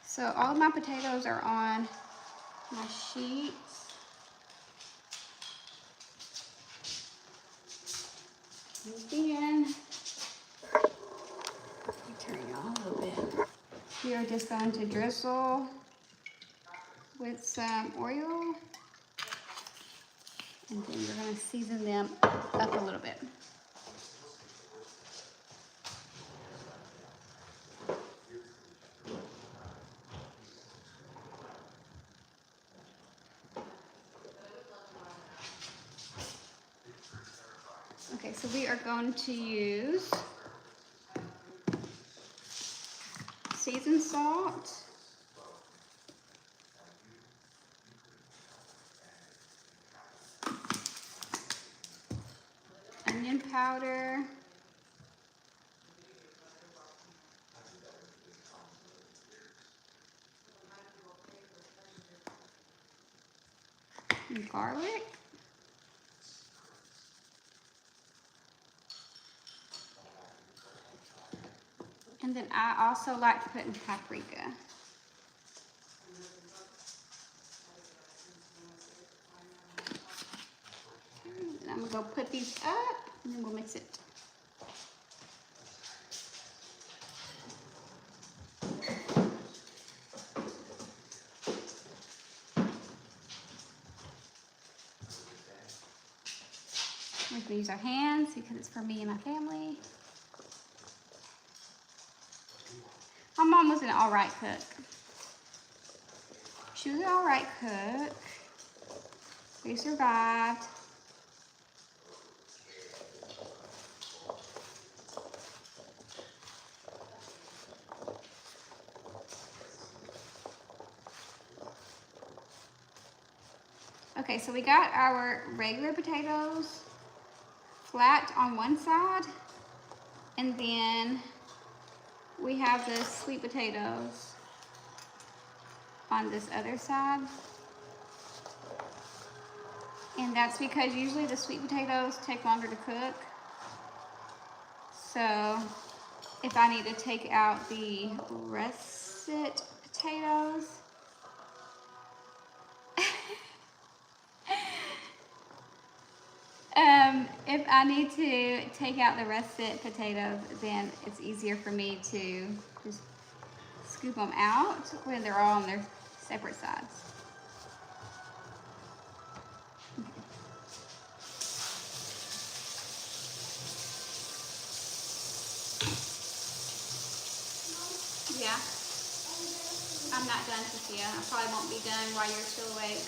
So all of my potatoes are on my sheets. And then, let me turn y'all a little bit. We are just going to drizzle with some oil. And then we're going to season them up a little bit. Okay, so we are going to use seasoned salt, onion powder, and garlic. And then I also like to put in paprika. And I'm gonna go put these up and then we'll mix it. We're gonna use our hands because it's for me and my family. My mom was an alright cook. She was an alright cook. We survived. Okay, so we got our regular potatoes flat on one side, and then we have the sweet potatoes on this other side. And that's because usually the sweet potatoes take longer to cook. So if I need to take out the russet potatoes, if I need to take out the russet potatoes, then it's easier for me to just scoop them out when they're all on their separate sides. Yeah. I'm not done, Sophia. I probably won't be done while you're still awake.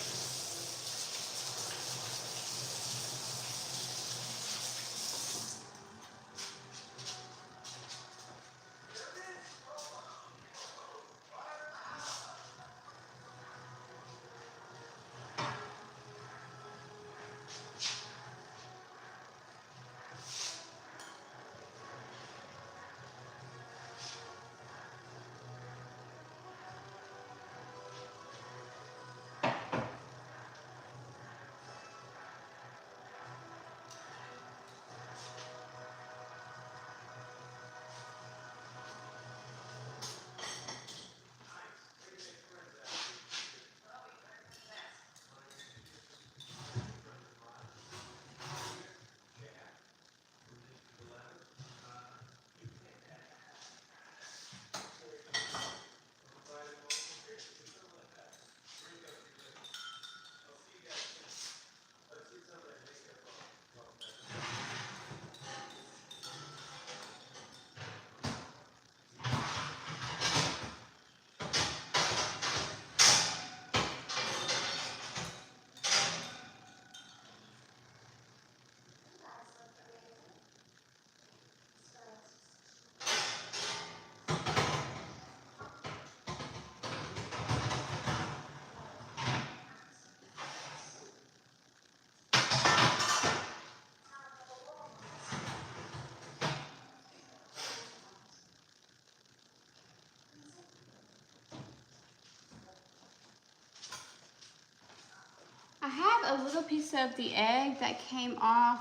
I have a little piece of the egg that came out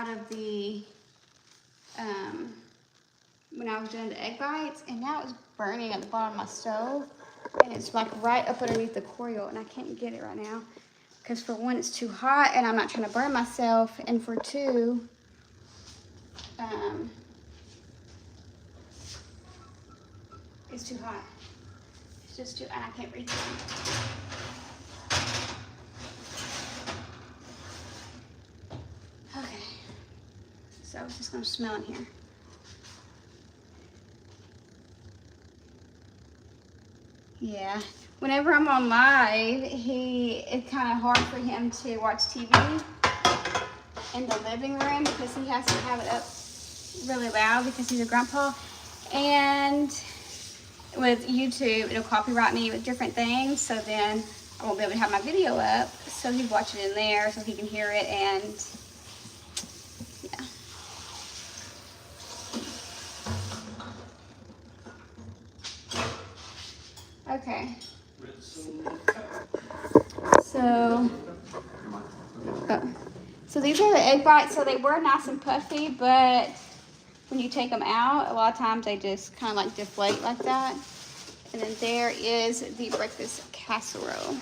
of the, when I was doing the egg bites, and now it's burning at the bottom of my stove, and it's like right up underneath the coil, and I can't get it right now, because for one, it's too hot, and I'm not trying to burn myself, and for two, it's too hot. It's just too, and I can't reach it. Okay, so I was just gonna smell in here. Yeah, whenever I'm on live, it's kind of hard for him to watch TV in the living room because he has to have it up really loud because he's a grandpa. And with YouTube, it'll copyright me with different things, so then I won't be able to have my video up. So he'd watch it in there so he can hear it, and yeah. Okay. So these are the egg bites. So they were nice and puffy, but when you take them out, a lot of times they just kind of like deflate like that. And then there is the breakfast casserole.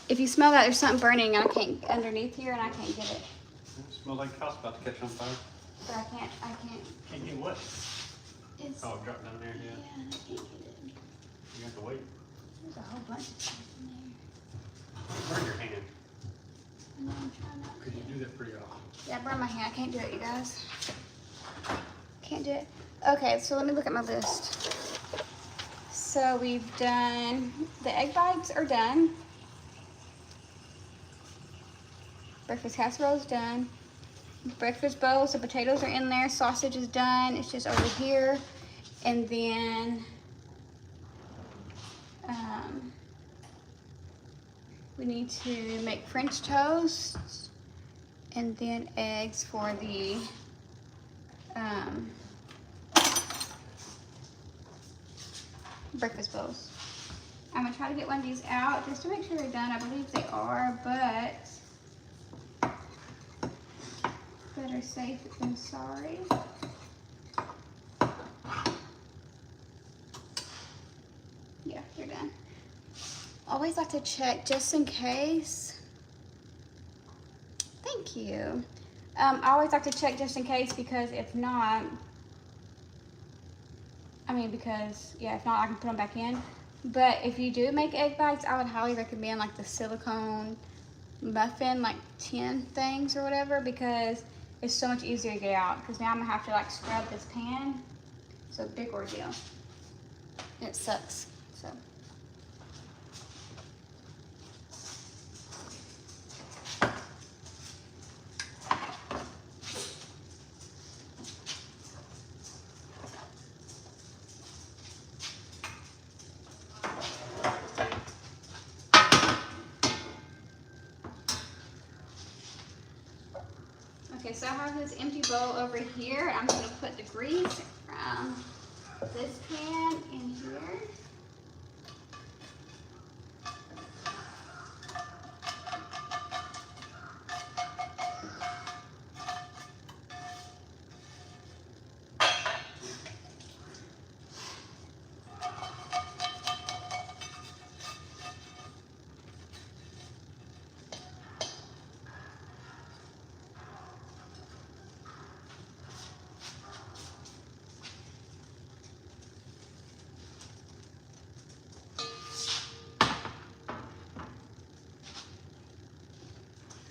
If you smell that, there's something burning and I can't, underneath here, and I can't get it. It smells like the house about to catch on fire. But I can't. Can't get what? It's, Oh, drop down there, yeah. yeah, I can't get it. You have to wait. There's a whole bunch of stuff in there. Burn your hand. I know, I'm trying not to. Because you do that pretty often. Yeah, burn my hand. I can't do it, you guys. Can't do it. Okay, so let me look at my list. So we've done, the egg bites are done. Breakfast casserole is done. Breakfast bowls, the potatoes are in there. Sausage is done. It's just over here. And then we need to make French toast and then eggs for the breakfast bowls. I'm gonna try to get one of these out just to make sure they're done. I believe they are, but better safe than sorry. Yeah, they're done. Always like to check just in case. Thank you. I always like to check just in case, because if not, if not, I can put them back in. But if you do make egg bites, I would highly recommend like the silicone muffin, like tin things or whatever, because it's so much easier to get out. Because now I'm gonna have to like scrub this pan. It's a big ordeal. And it sucks, so. Okay, so I have this empty bowl over here. I'm gonna put the grease from this pan in here.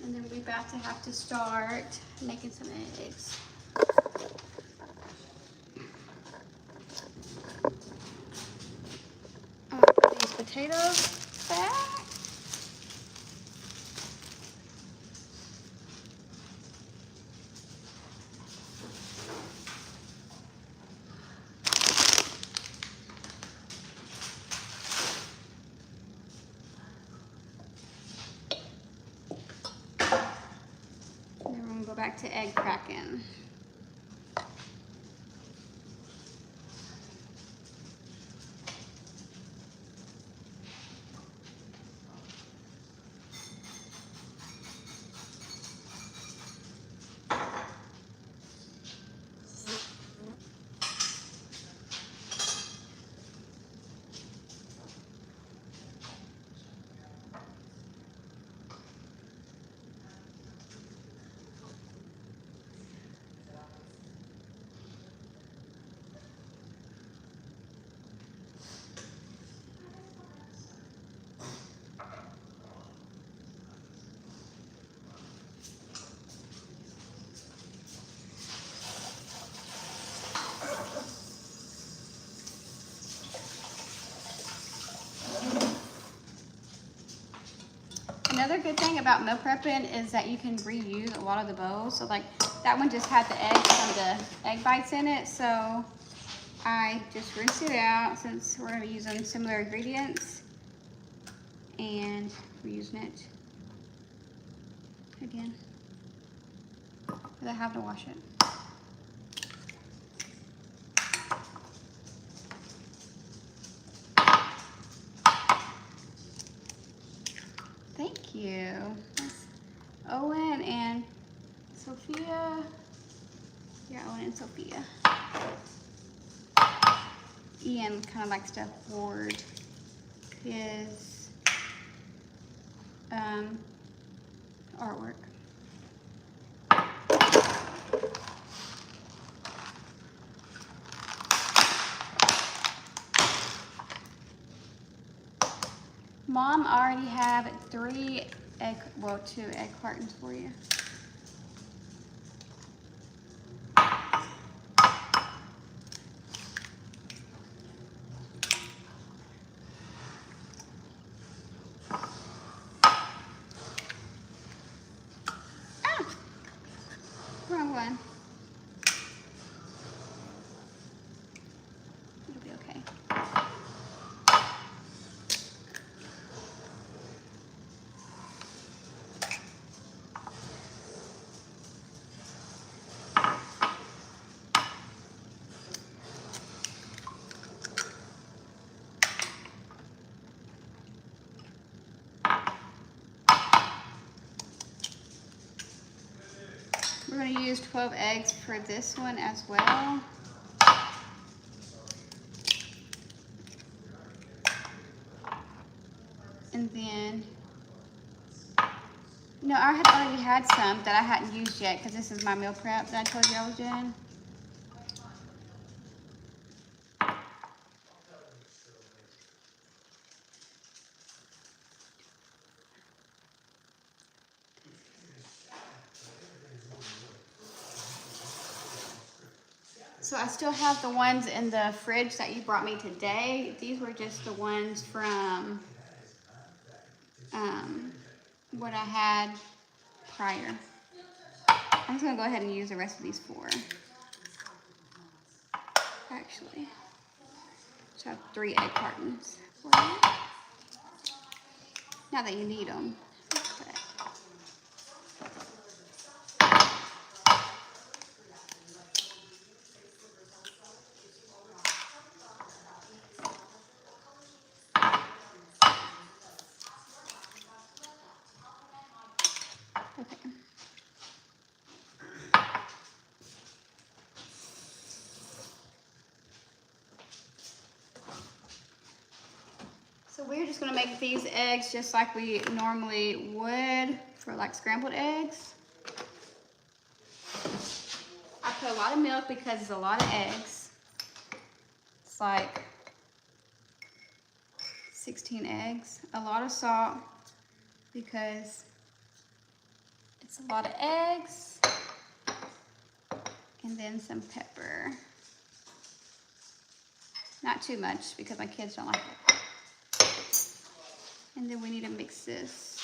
And then we're about to have to start making some eggs. I'll put these potatoes back. Back to egg cracking. Another good thing about meal prepping is that you can reuse a lot of the bowls. So like that one just had the eggs from the egg bites in it. So I just rinsed it out since we're gonna be using similar ingredients, and we're using it again without having to wash it. Thank you. That's Owen and Sophia. and Sophia. Ian kind of likes to hoard his artwork. Mom, I already have 2 egg cartons for you. Wrong one. It'll be okay. We're going to use 12 eggs for this one as well. And then, no, I had already had some that I hadn't used yet because this is my meal prep that I told you I was doing. So I still have the ones in the fridge that you brought me today. These were just the ones from what I had prior. I'm just gonna go ahead and use the rest of these 4. Actually, so I have 3 egg cartons for you. Not that you need them, but okay. So we're just gonna make these eggs just like we normally would for like scrambled eggs. I put a lot of milk because it's a lot of eggs. It's like 16 eggs. A lot of salt because it's a lot of eggs. And then some pepper. Not too much because my kids don't like it. And then we need to mix this.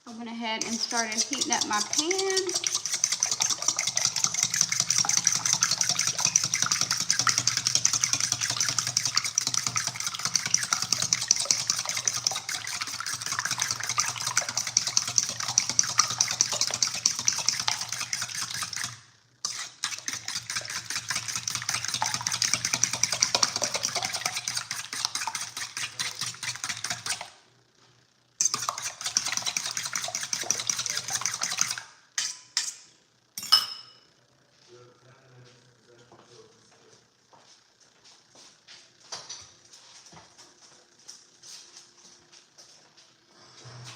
I went ahead and started heating up my pan.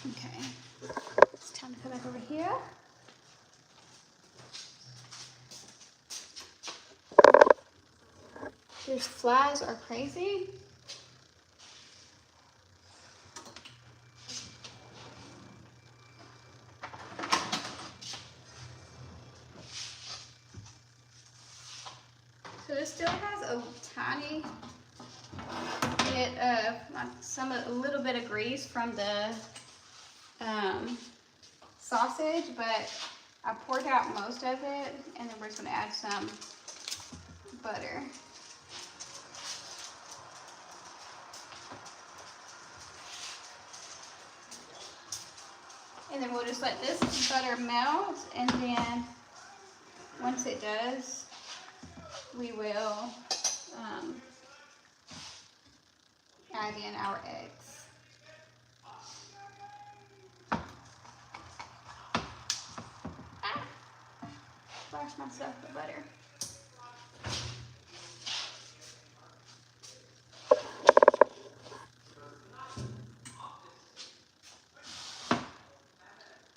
Okay, it's time to come back over here. These flies are crazy. So this still has a tiny bit of a little bit of grease from the sausage, but I poured out most of it, and then we're just going to add some butter. And then we'll just let this butter melt, and then once it does, we will add in our eggs. Splash myself with butter.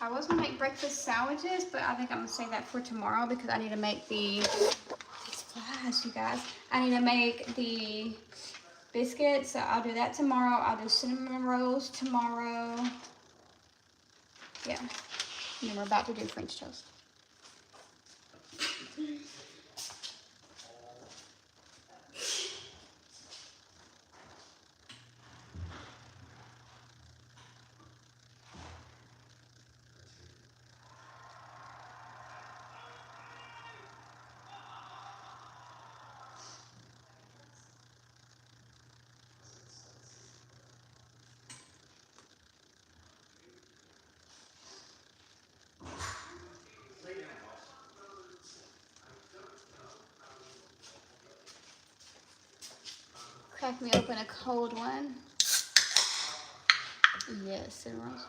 I was gonna make breakfast sandwiches, but I think I'm gonna save that for tomorrow because I need to make these flies, you guys. I need to make the biscuits, so I'll do that tomorrow. I'll do cinnamon rolls tomorrow. Yeah, and then we're about to do French toast. Crack me open a cold one. Yes, cinnamon rolls.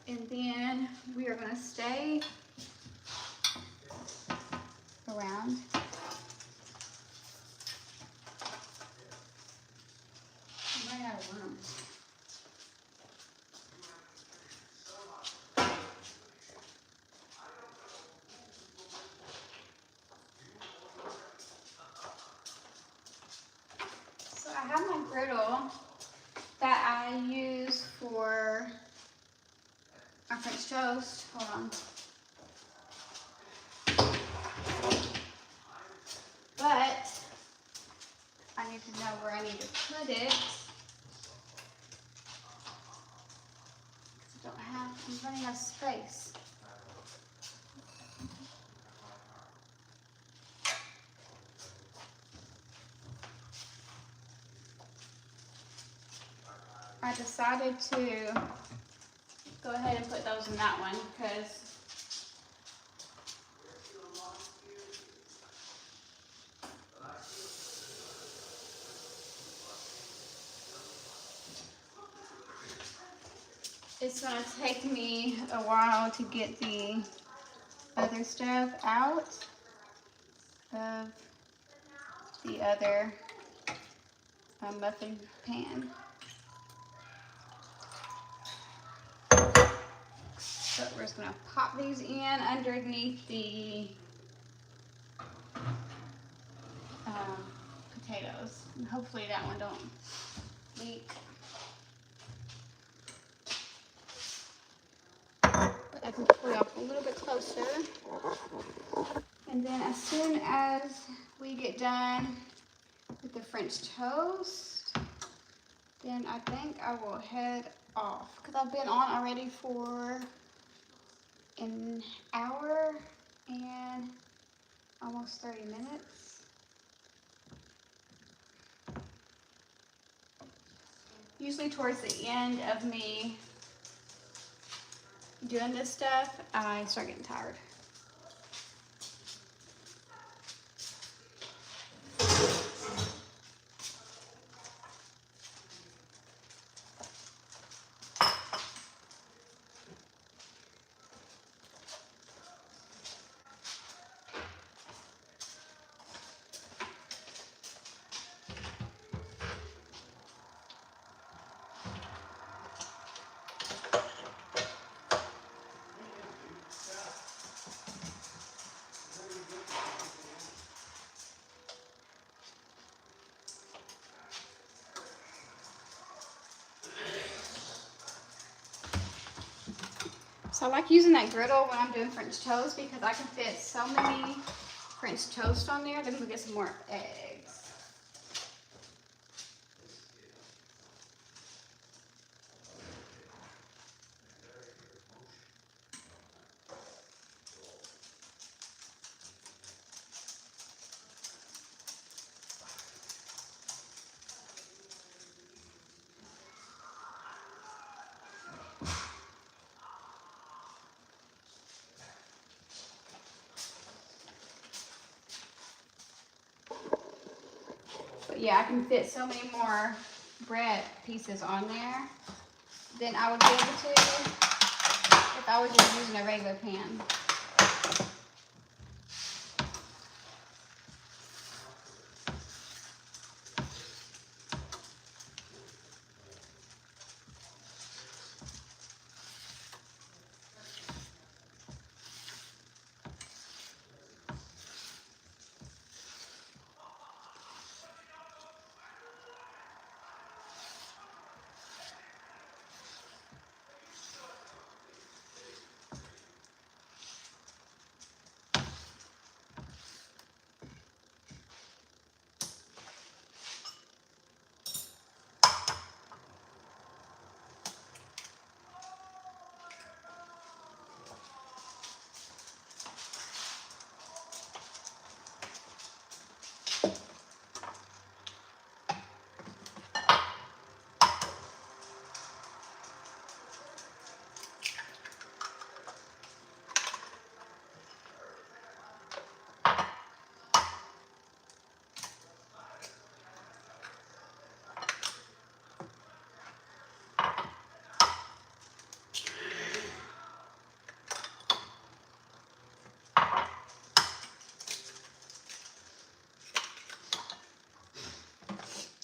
And then we are gonna stay around. I'm running out of room. So I have my griddle that I use for our French toast. Hold on. But I need to know where I need to put it. I'm running out of space. I decided to go ahead and put those in that one because it's going to take me a while to get the other stuff out of the other muffin pan. So we're just going to pop these in underneath the potatoes. And hopefully that one don't leak. But I can pull it up a little bit closer. And then as soon as we get done with the French toast, then I think I will head off because I've been on already for an hour and almost 30 minutes. Usually towards the end of me doing this stuff, I start getting tired. So I like using that griddle when I'm doing French toast because I can fit so many French toast on there. Then we get some more eggs. yeah, I can fit so many more bread pieces on there than I would be able to if I was just using a regular pan.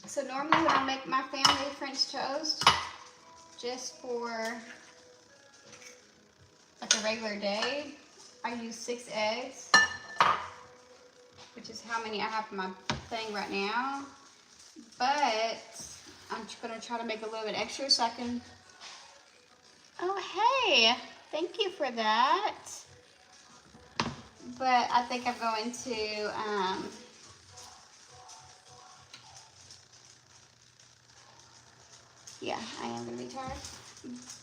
So normally when I make my family French toast, just for like a regular day, I use 6 eggs, which is how many I have in my thing right now. But I'm gonna try to make a little bit extra so I can, oh hey, thank you for that. But I think I'm going to, yeah, I am gonna be tired.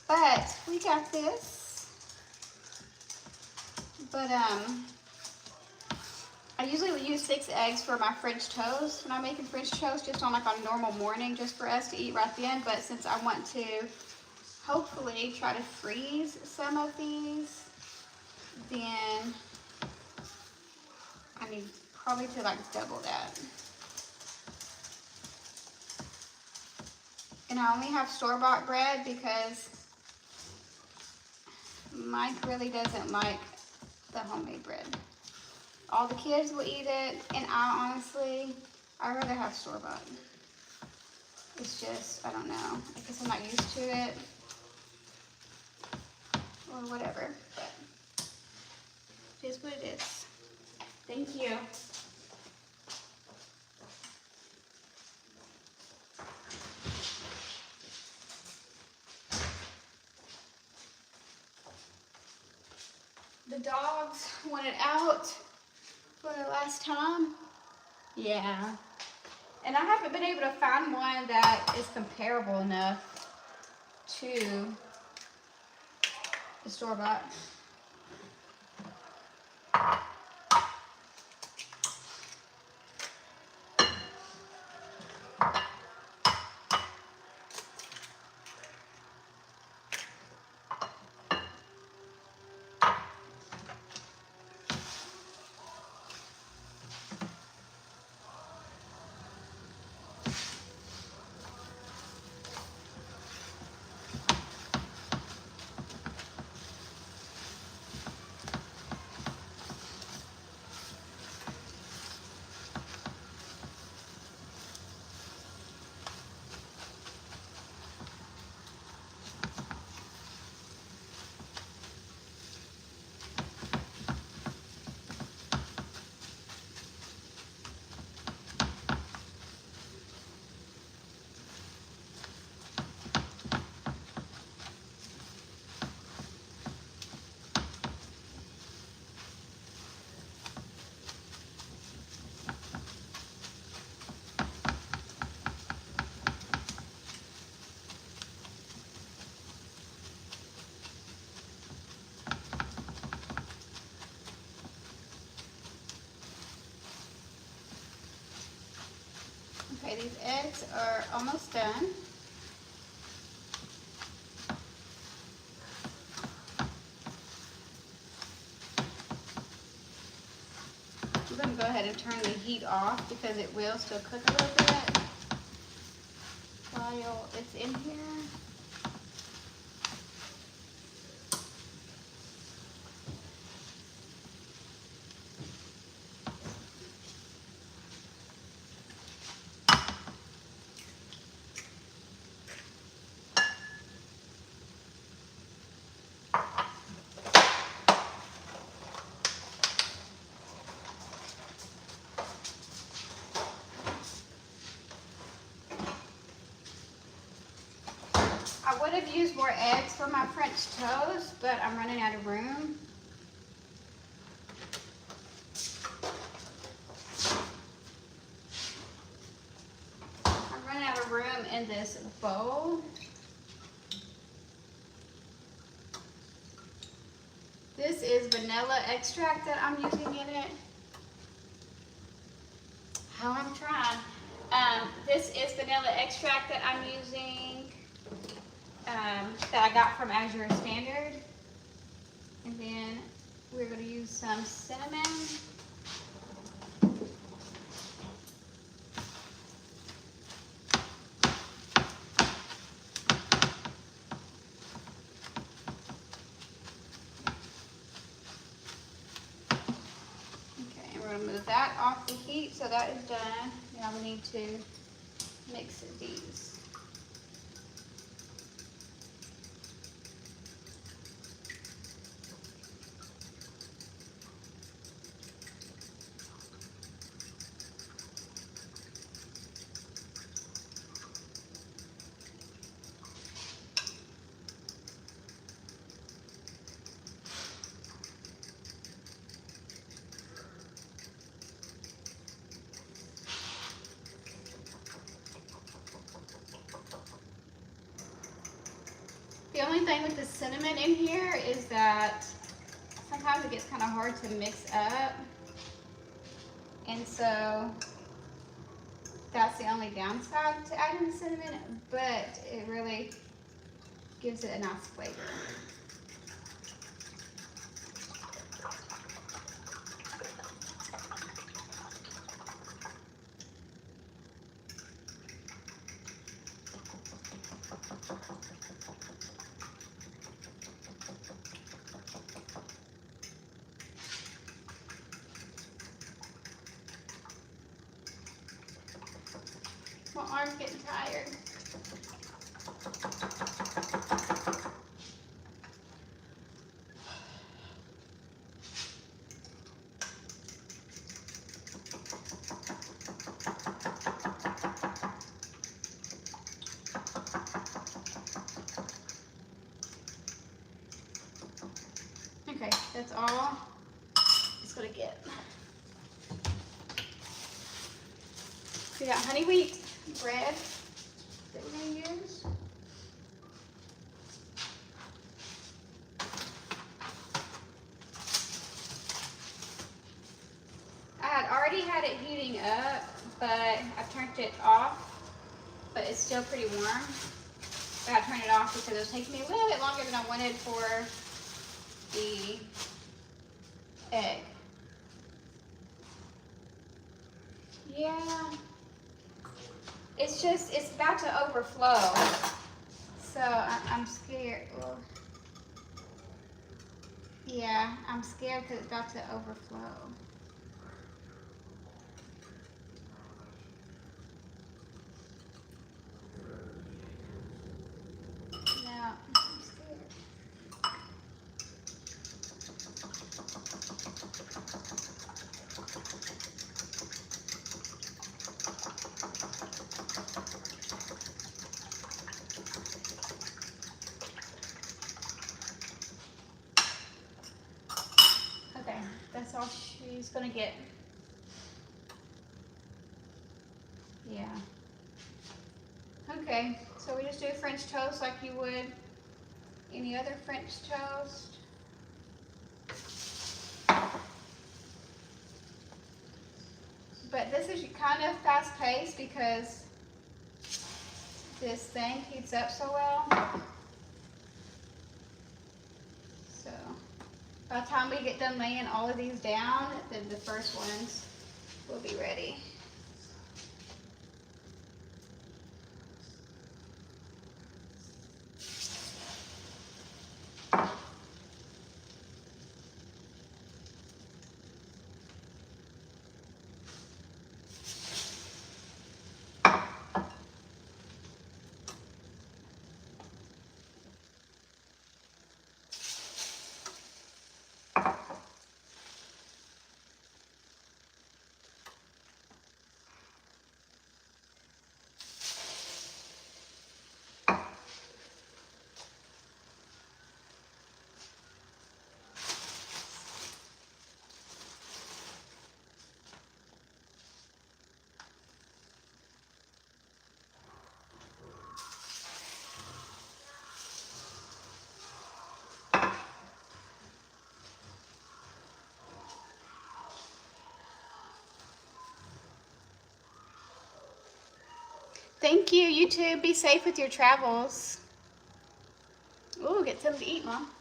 But we got this. But I usually would use 6 eggs for my French toast when I'm making French toast, just on like a normal morning, just for us to eat right then. But since I want to hopefully try to freeze some of these, then I need probably to like double that. And I only have store-bought bread because Mike really doesn't like the homemade bread. All the kids will eat it, and I honestly, I'd rather have store-bought. It's just, I don't know, I guess I'm not used to it, or whatever, but it is what it is. Thank you. The dogs wanted out for the last time. Yeah. And I haven't been able to find one that is comparable enough to the store-bought. Okay, these eggs are almost done. I'm going to go ahead ahead and turn the heat off because it will still cook a little bit while it's in here. I would have used more eggs for my French toast, but I'm running out of room. I'm running out of room in this bowl. This is vanilla extract that I'm using in it. How I'm trying. This is vanilla extract that I'm using. That I got from Azure Standard. And then we're going to use some cinnamon. Okay, and we're going to move that off the heat, so that is done. Now we need to mix these. The only thing with the cinnamon in here is that sometimes it gets kind of hard to mix up. And so that's the only downside to adding the cinnamon, but it really gives it a nice flavor. My arm's getting tired. Okay, that's all it's gonna get. We got honey wheat bread that we're going to use. I had already had it heating up, but I turned it off, but it's still pretty warm. But I turned it off because it was taking me a little bit longer than I wanted for the egg. Yeah. It's about to overflow. So I'm scared. Well, yeah, I'm scared because it's about to overflow. No, I'm scared. Okay, that's all she's gonna get. Yeah. Okay, so we just do French toast like you would any other French toast. But this is kind of fast paced because this thing heats up so well. So by the time we get done laying all of these down, then the first ones we'll be ready. Thank you. You too. Be safe with your travels. Ooh, get something to eat, Mom.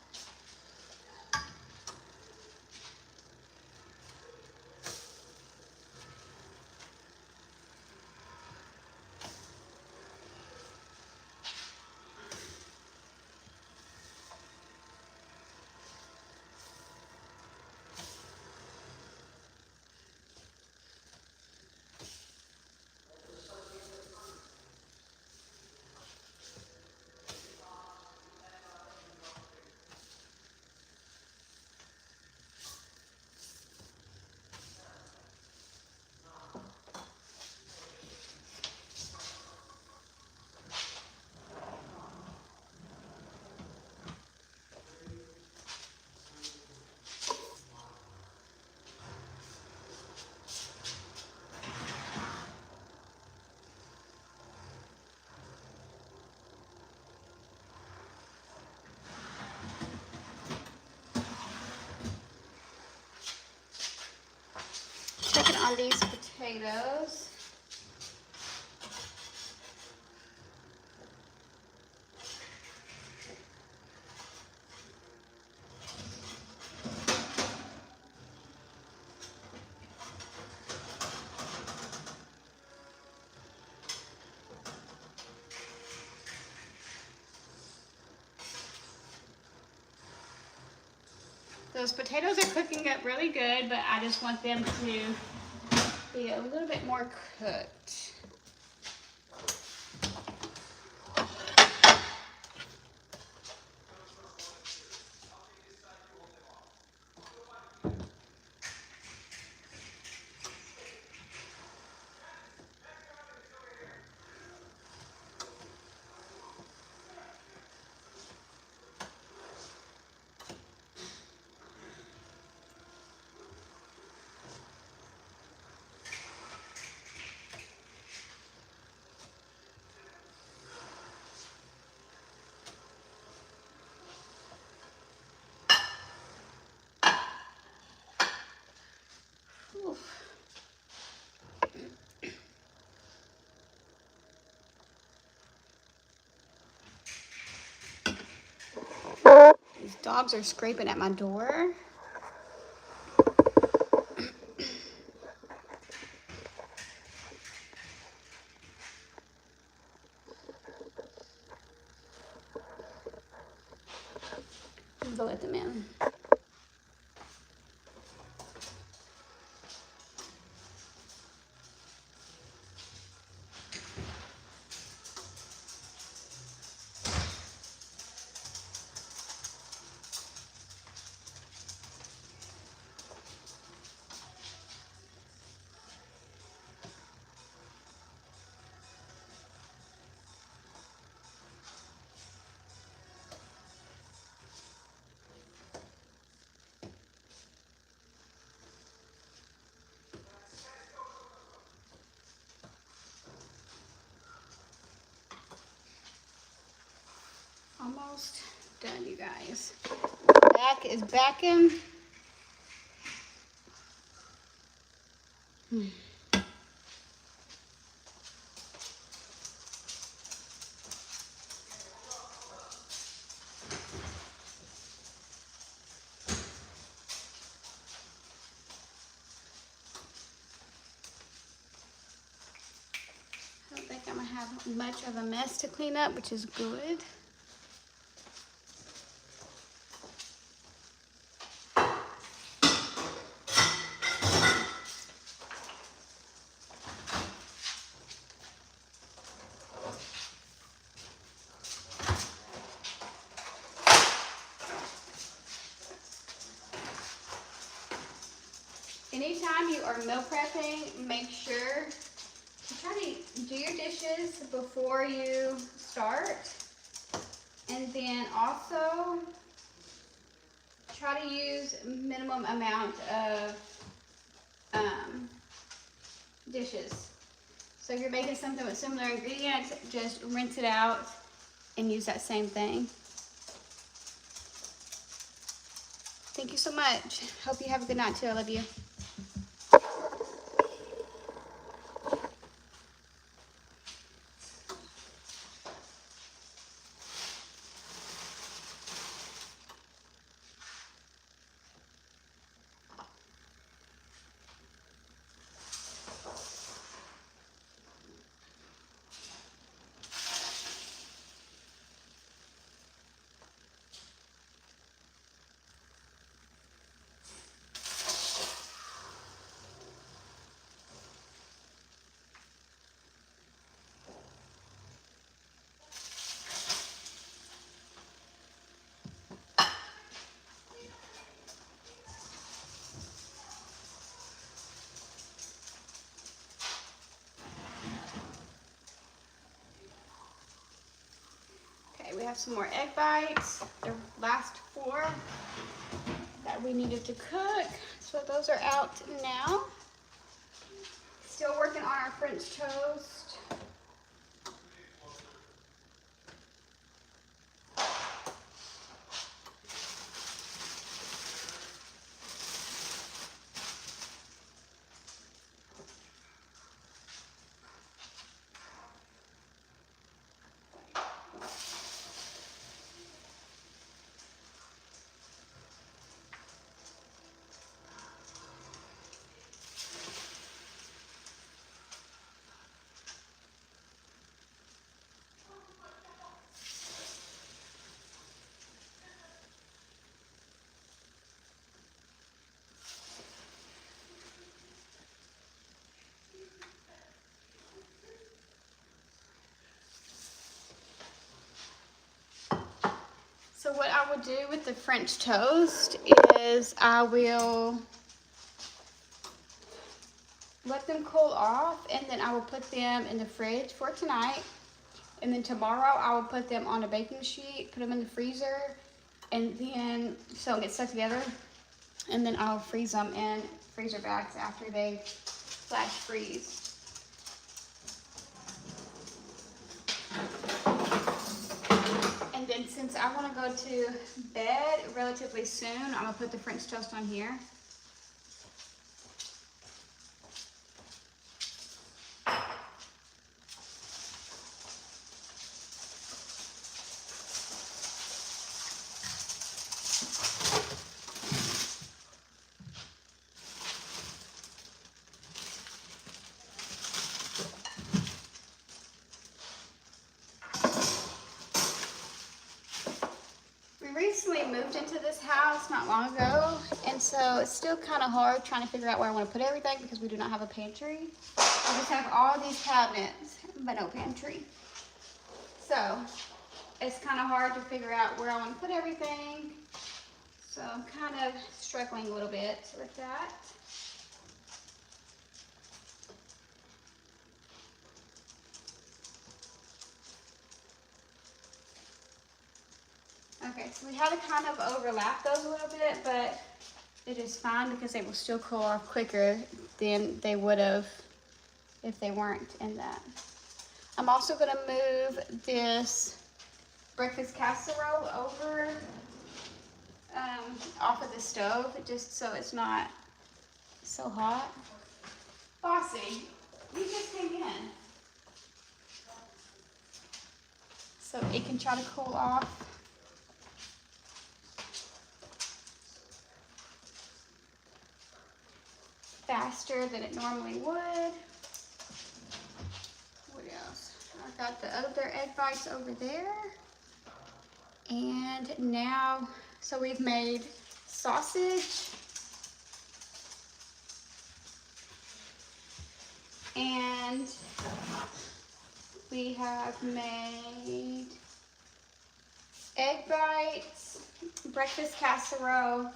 Checking on these potatoes. Those potatoes are cooking up really good, but I just want them to be a little bit more cooked. Oof. These dogs are scraping at my door. Go let them in. Almost done, you guys. Back is backing. I don't think I'm gonna have much of a mess to clean up, which is good. Anytime you are meal prepping, make sure to try to do your dishes before you start. And then also try to use minimum amount of dishes. So if you're making something with similar ingredients, just rinse it out and use that same thing. Thank you so much. Hope you have a good night too. I love you. We have some more egg bites, the last 4 that we needed to cook. So those are out now. Still working on our French toast. So what I will do with the French toast is I will let them cool off, and then I will put them in the fridge for tonight. And then tomorrow I will put them on a baking sheet, put them in the freezer, and then so it gets stuck together. And then I'll freeze them in freezer bags after they flash freeze. And then since I want to go to bed relatively soon, I'm going to put the French toast on here. Recently moved into this house not long ago, and so it's still kind of hard trying to figure out where I want to put everything because we do not have a pantry. We just have all these cabinets, but no pantry. So it's kind of hard to figure out where I want to put everything. So I'm kind of struggling a little bit with that. Okay, so we had to kind of overlap those a little bit, but it is fine because they will still cool off quicker than they would have if they weren't in that. I'm also going to move this breakfast casserole over off of the stove just so it's not so hot. Bossy, you just came in. So it can try to cool off. Faster than it normally would. Yeah. got the other egg bites over there. And now, so we've made sausage. And we have made egg bites, breakfast casserole,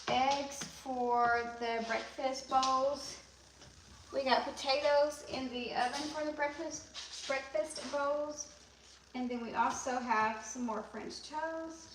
eggs for the breakfast bowls. We got potatoes in the oven for the breakfast bowls. And then we also have some more French toast.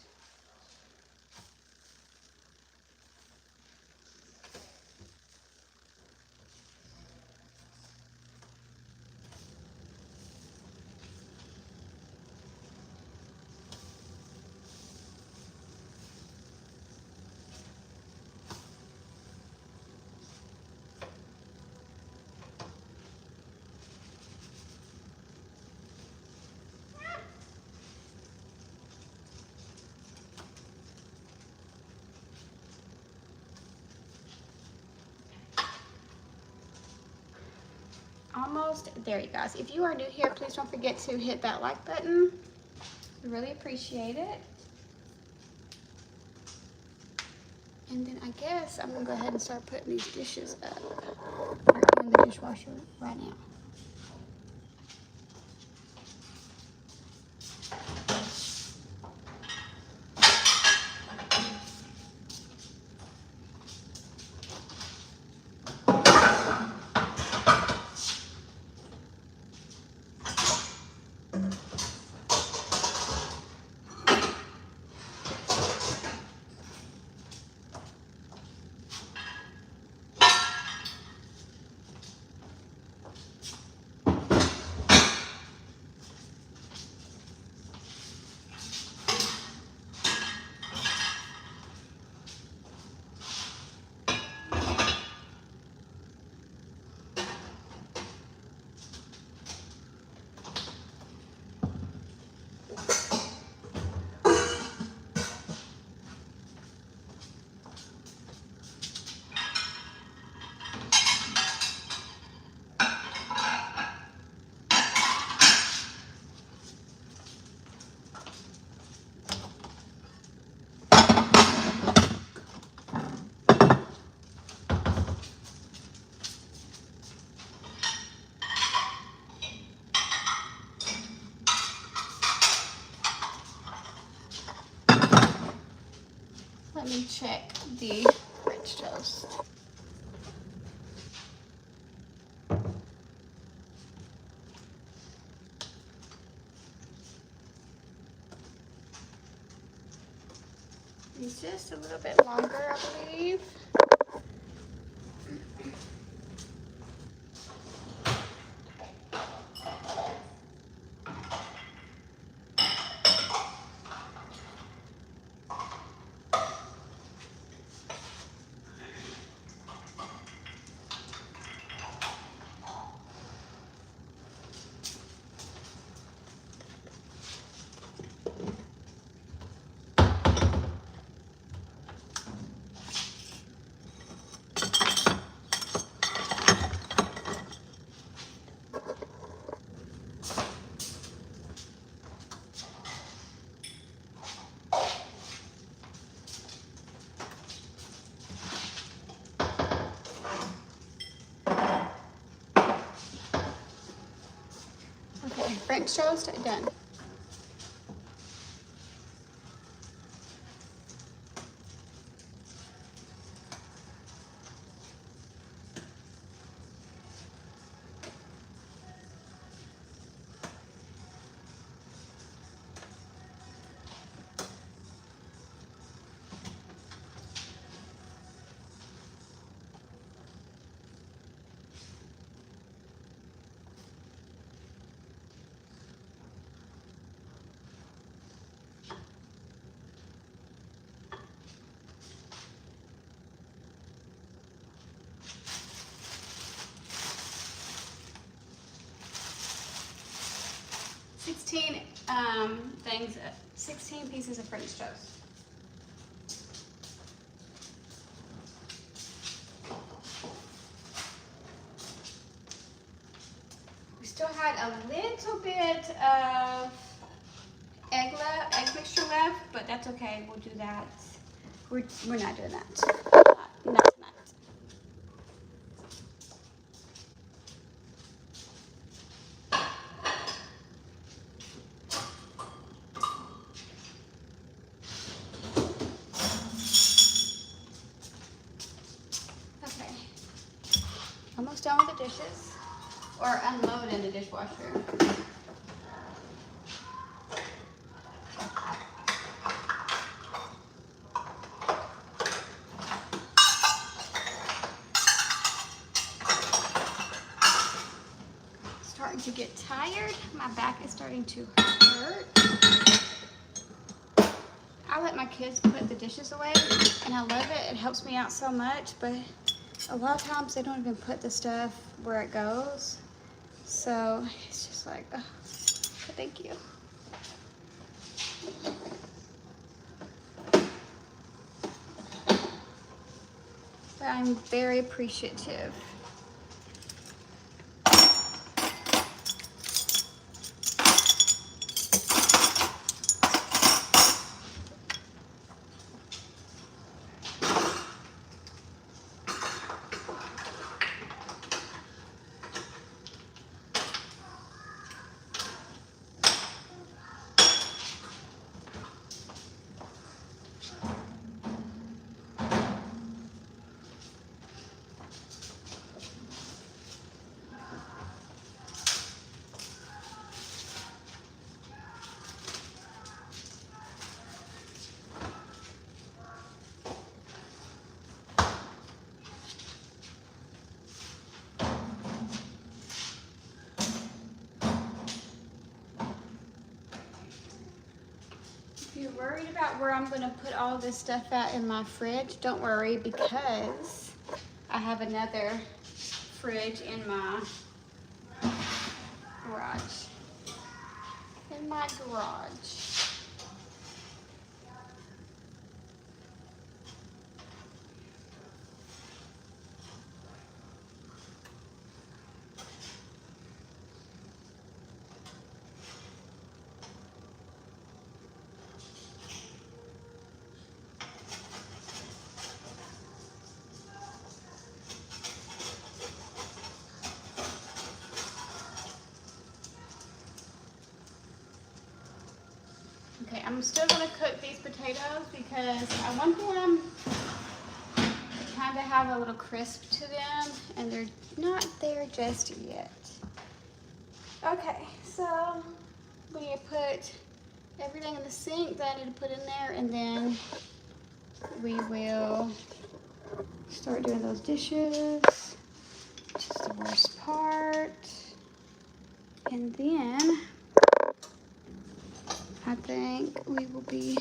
Almost there, you guys. If you are new here, please don't forget to hit that like button. We really appreciate it. And then I guess I'm gonna go ahead and start putting these dishes up. They're in the dishwasher right now. Let me check the French toast. It's just a little bit longer, I believe. Okay, French toast done. Things, 16 pieces of French toast. We still had a little bit of egg mixture left, but that's okay. We'll do that. We're not doing that. Not tonight. Okay. Almost done with the dishes, or unload in the dishwasher. Starting to get tired. My back is starting to hurt. I let my kids put the dishes away, and I love it. It helps me out so much, but a lot of times they don't even put the stuff where it goes. So it's just like, oh, thank you. But I'm very appreciative. If you're worried about where I'm going to put all this stuff out in my fridge, don't worry, because I have another fridge in my garage. In my garage. Okay, I'm still going to cook these potatoes because I want them to kind of have a little crisp to them, and they're not there just yet. Okay, so we put everything in the sink that I need to put in there, and then we will start doing those dishes, which is the worst part. And then I think we will be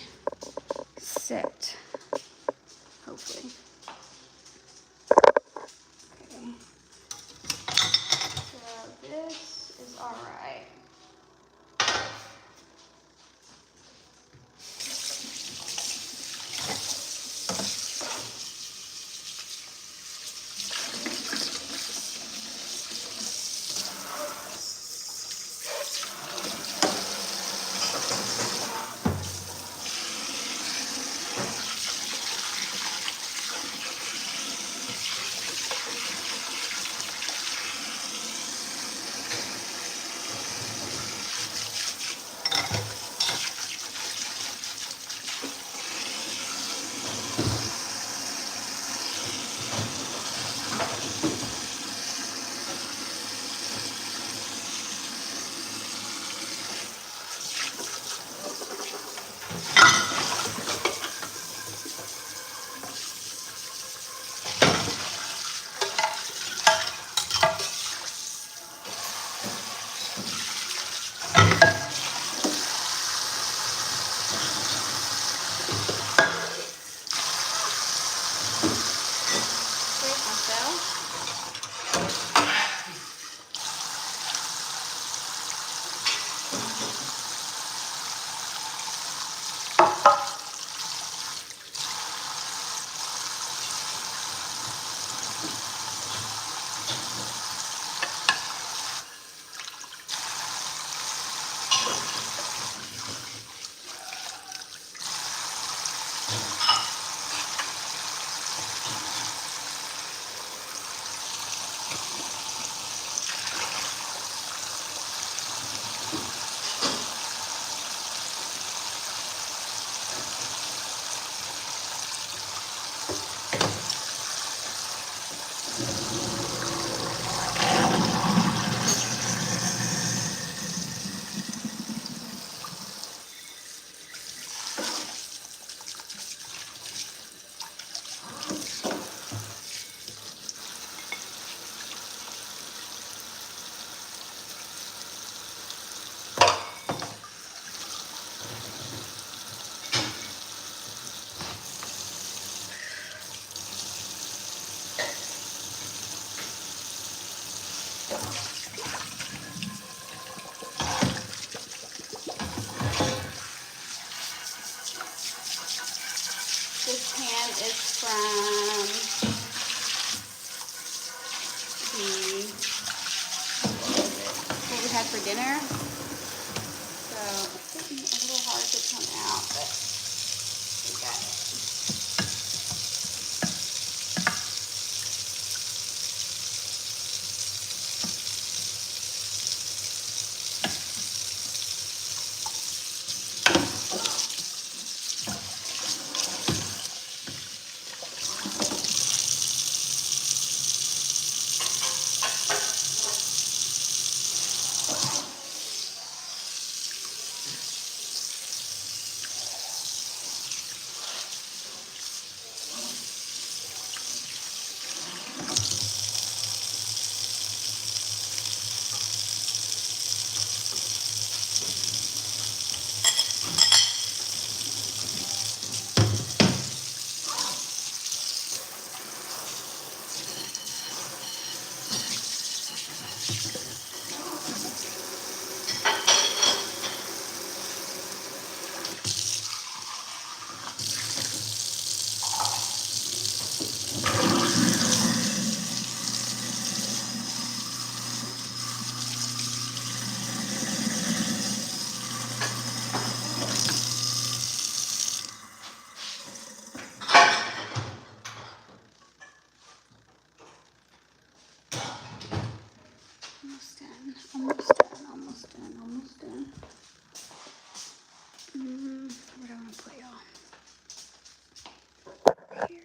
set, hopefully. Okay. So this is all right. from what we had for dinner. So it's getting a little hard to come out, but we got it. Almost done, almost done, almost done, almost done. Where do I want to put y'all? Here.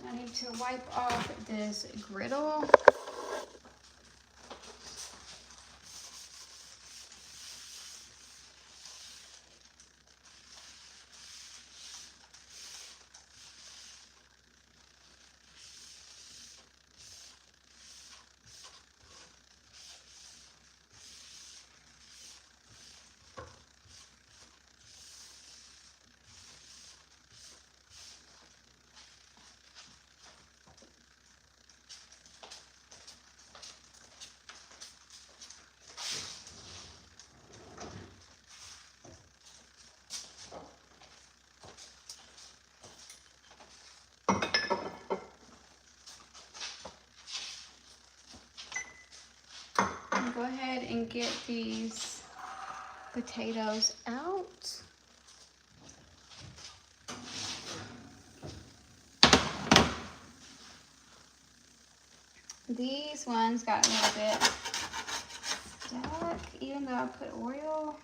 I need to wipe off this griddle. Go ahead and get these potatoes out. These ones got a little bit stuck, even though I put oil.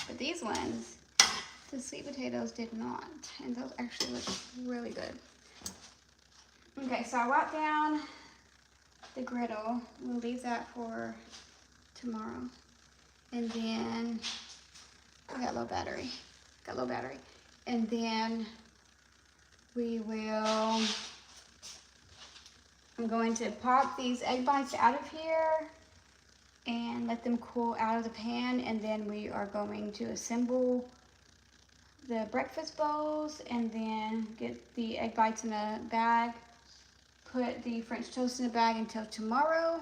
But these ones, the sweet potatoes did not, and those actually look really good. Okay, so I wiped down the griddle. We'll leave that for tomorrow. And then, I got low battery. And then we will, I'm going to pop these egg bites out of here and let them cool out of the pan, and then we are going to assemble the breakfast bowls and then get the egg bites in a bag, put the French toast in a bag until tomorrow,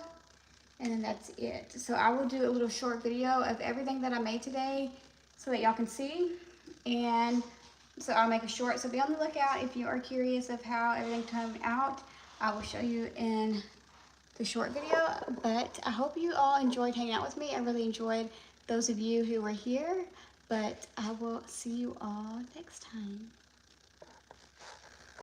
and then that's it. So I will do a little short video of everything that I made today so that y'all can see, and so I'll make a short, so be on the lookout if you are curious of how everything turned out. I will show you in the short video, but I hope you all enjoyed hanging out with me. I really enjoyed those of you who were here, but I will see you all next time.